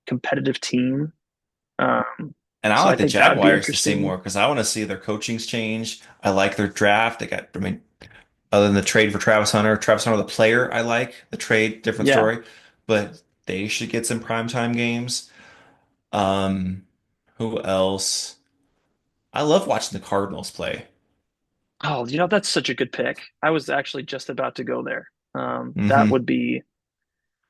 competitive team. Um, And I so like I the think that would be Jaguars to see interesting. more because I want to see their coachings change. I like their draft. I mean, other than the trade for Travis Hunter, the player, I like the trade, different Yeah. story, but they should get some primetime games. Um, who else? I love watching the Cardinals play. Oh, that's such a good pick. I was actually just about to go there. That Hmm. would be.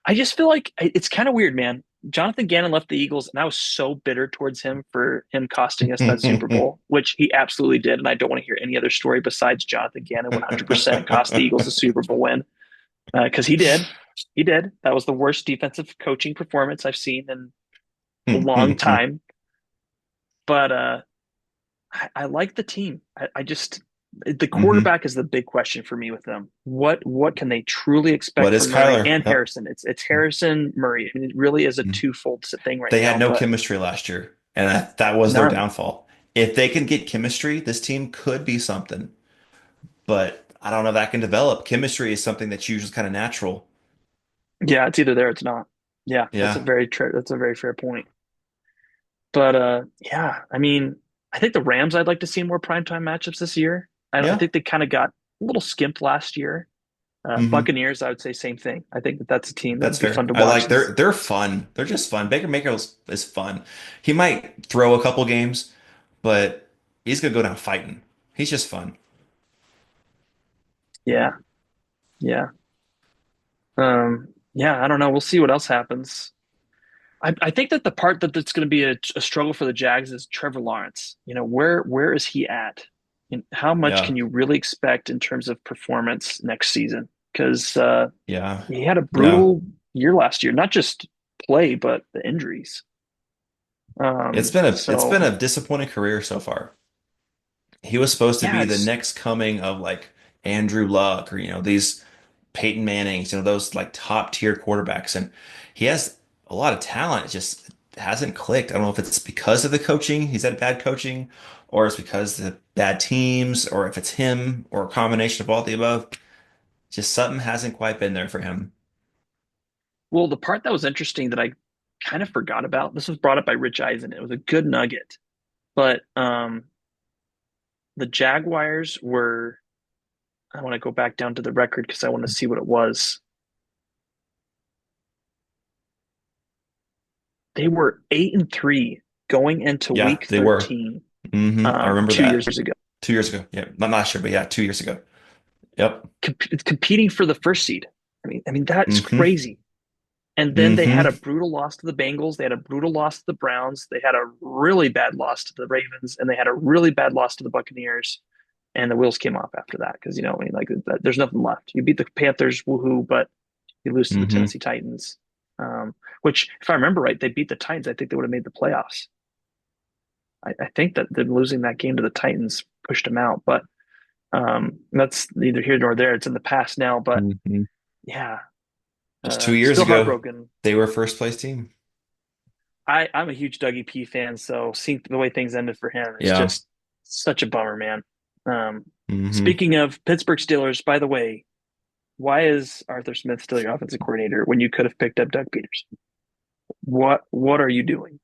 I just feel like it's kind of weird, man. Jonathan Gannon left the Eagles, and I was so bitter towards him for him costing us that Super Bowl, which he absolutely did. And I don't want to hear any other story besides Jonathan Gannon 100% cost the Eagles a Super Bowl win because he did. He did. That was the worst defensive coaching performance I've seen in a long time. But I like the team. I just the Hmm. quarterback is the big question for me with them. What can they truly What expect is from Murray Kyler? and Yep. Harrison? It's Harrison Murray. I mean, it really is a twofold thing right They had now. no But chemistry last year, and that was their none. downfall. If they can get chemistry, this team could be something. But I don't know if that can develop. Chemistry is something that's usually kind of natural. Yeah, it's either there, or it's not. Yeah, Yeah. that's a very fair point. But yeah, I mean, I think the Rams I'd like to see more primetime matchups this year. I Yeah. think they kind of got a little skimped last year. Hmm. Buccaneers, I would say same thing. I think that that's a team that That's would be fair. fun to I watch like this. they're fun. They're just fun. Baker Mayfield is fun. He might throw a couple games, but he's gonna go down fighting. He's just fun. Yeah, yeah, yeah. I don't know. We'll see what else happens. I think that the part that's going to be a struggle for the Jags is Trevor Lawrence. You know, where is he at? And how much can Yeah. you really expect in terms of performance next season? Because Yeah. he had a Yeah. brutal year last year, not just play, but the injuries. It's been So a disappointing career so far. He was supposed to yeah, be the it's next coming of like Andrew Luck or these Peyton Mannings, those like top tier quarterbacks, and he has a lot of talent. It just hasn't clicked. I don't know if it's because of the coaching, he's had bad coaching, or it's because of the bad teams, or if it's him, or a combination of all the above. Just something hasn't quite been there for him. well, the part that was interesting that I kind of forgot about. This was brought up by Rich Eisen. It was a good nugget, but the Jaguars were. I want to go back down to the record because I want to see what it was. They were 8-3 going into Yeah, week they were. 13 I remember 2 years that ago, 2 years ago. Yeah, not last year, but yeah, 2 years ago. Yep. competing for the first seed. I mean that's Hmm. crazy. And then they had Hmm. a brutal loss to the Bengals. They had a brutal loss to the Browns. They had a really bad loss to the Ravens, and they had a really bad loss to the Buccaneers. And the wheels came off after that because I mean, like there's nothing left. You beat the Panthers, woohoo, but you lose to the Hmm. Tennessee Titans, which, if I remember right, they beat the Titans. I think they would have made the playoffs. I think that them losing that game to the Titans pushed them out, but that's neither here nor there. It's in the past now, but Hmm. yeah, Just 2 years still ago, heartbroken. they were first place team. I'm a huge Dougie P fan, so seeing the way things ended for him is Yeah. just such a bummer, man. Um, Hmm. Speaking of Pittsburgh Steelers, by the way, why is Arthur Smith still your offensive coordinator when you could have picked up Doug Peters? What are you doing?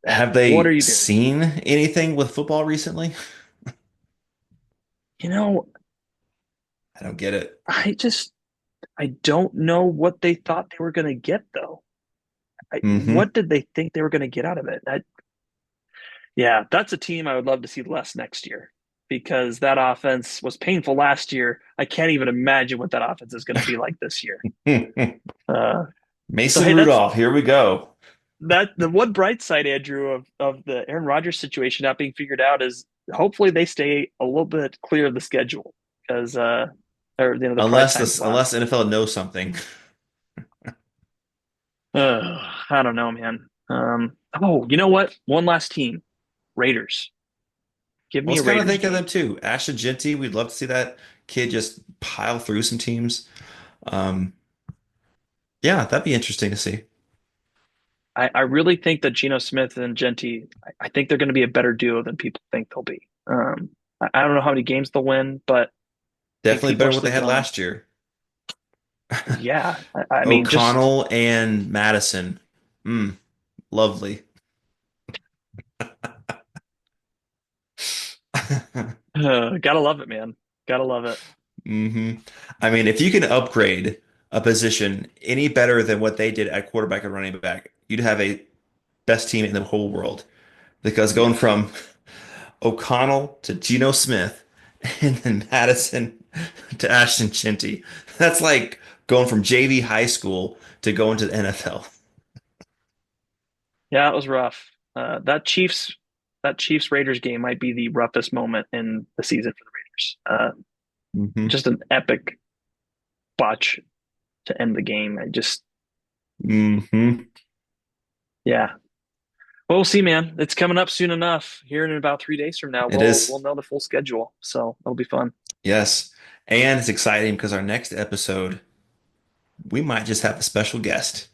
Have What are they you doing? seen anything with football recently? You know, I don't get it. I just I don't know what they thought they were going to get though. Hmm. What did they think they were going to get out of it? Yeah, that's a team I would love to see less next year because that offense was painful last year. I can't even imagine what that offense is going to be like this year. Uh, so Mason hey, that's Rudolph, here we go. the one bright side, Andrew, of the Aaron Rodgers situation not being figured out is hopefully they stay a little bit clear of the schedule because or the prime Unless time this, unless slots. NFL knows something. I don't know, man. Oh, you know what? One last team, Raiders. Give I me was a kind of Raiders thinking of them game. too. Ashton Genty, we'd love to see that kid just pile through some teams. Um, yeah, that'd be interesting to see. I really think that Geno Smith and Genty, I think they're going to be a better duo than people think they'll be. I don't know how many games they'll win, but I think Definitely people better are than what they sleeping had on them. last year. Yeah, I mean, just O'Connell and Madison. Mm, lovely. gotta love it, man. Gotta love it. Hmm. I mean, if you can upgrade a position any better than what they did at quarterback and running back, you'd have a best team in the whole world. Because going Yes. from O'Connell to Geno Smith and then Madison to Ashton Shinty, that's like going from JV high school to going to the NFL. Yeah, it was rough. That Chiefs Raiders game might be the roughest moment in the season for the Raiders. Hmm. Just an epic botch to end the game. I just, Hmm. yeah. Well, we'll see, man. It's coming up soon enough. Here in about 3 days from now, It we'll is. know the full schedule. So it'll be fun. Yes. And it's exciting because our next episode, we might just have a special guest.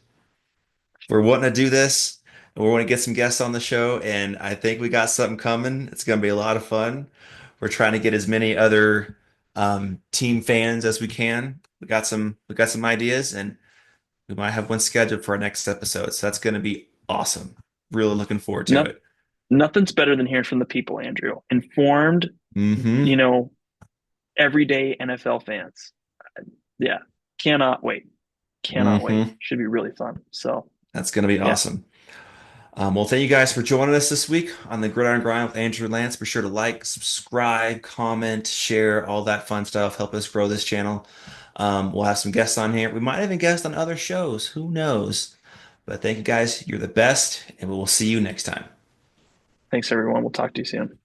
We're wanting to do this. And we want to get some guests on the show, and I think we got something coming. It's going to be a lot of fun. We're trying to get as many other team fans as we can. We got some ideas, and we might have one scheduled for our next episode. So that's going to be awesome. Really looking forward to Nope. it. Nothing's better than hearing from the people, Andrew. Informed, Hmm. you know, everyday NFL fans. Yeah, cannot wait. Cannot wait. Hmm. Should be really fun. So, That's going to be yeah, awesome. Well, thank you guys for joining us this week on the Gridiron Grind with Andrew and Lance. Be sure to like, subscribe, comment, share, all that fun stuff. Help us grow this channel. We'll have some guests on here. We might even guest on other shows. Who knows? But thank you guys. You're the best, and we will see you next time. thanks everyone. We'll talk to you soon.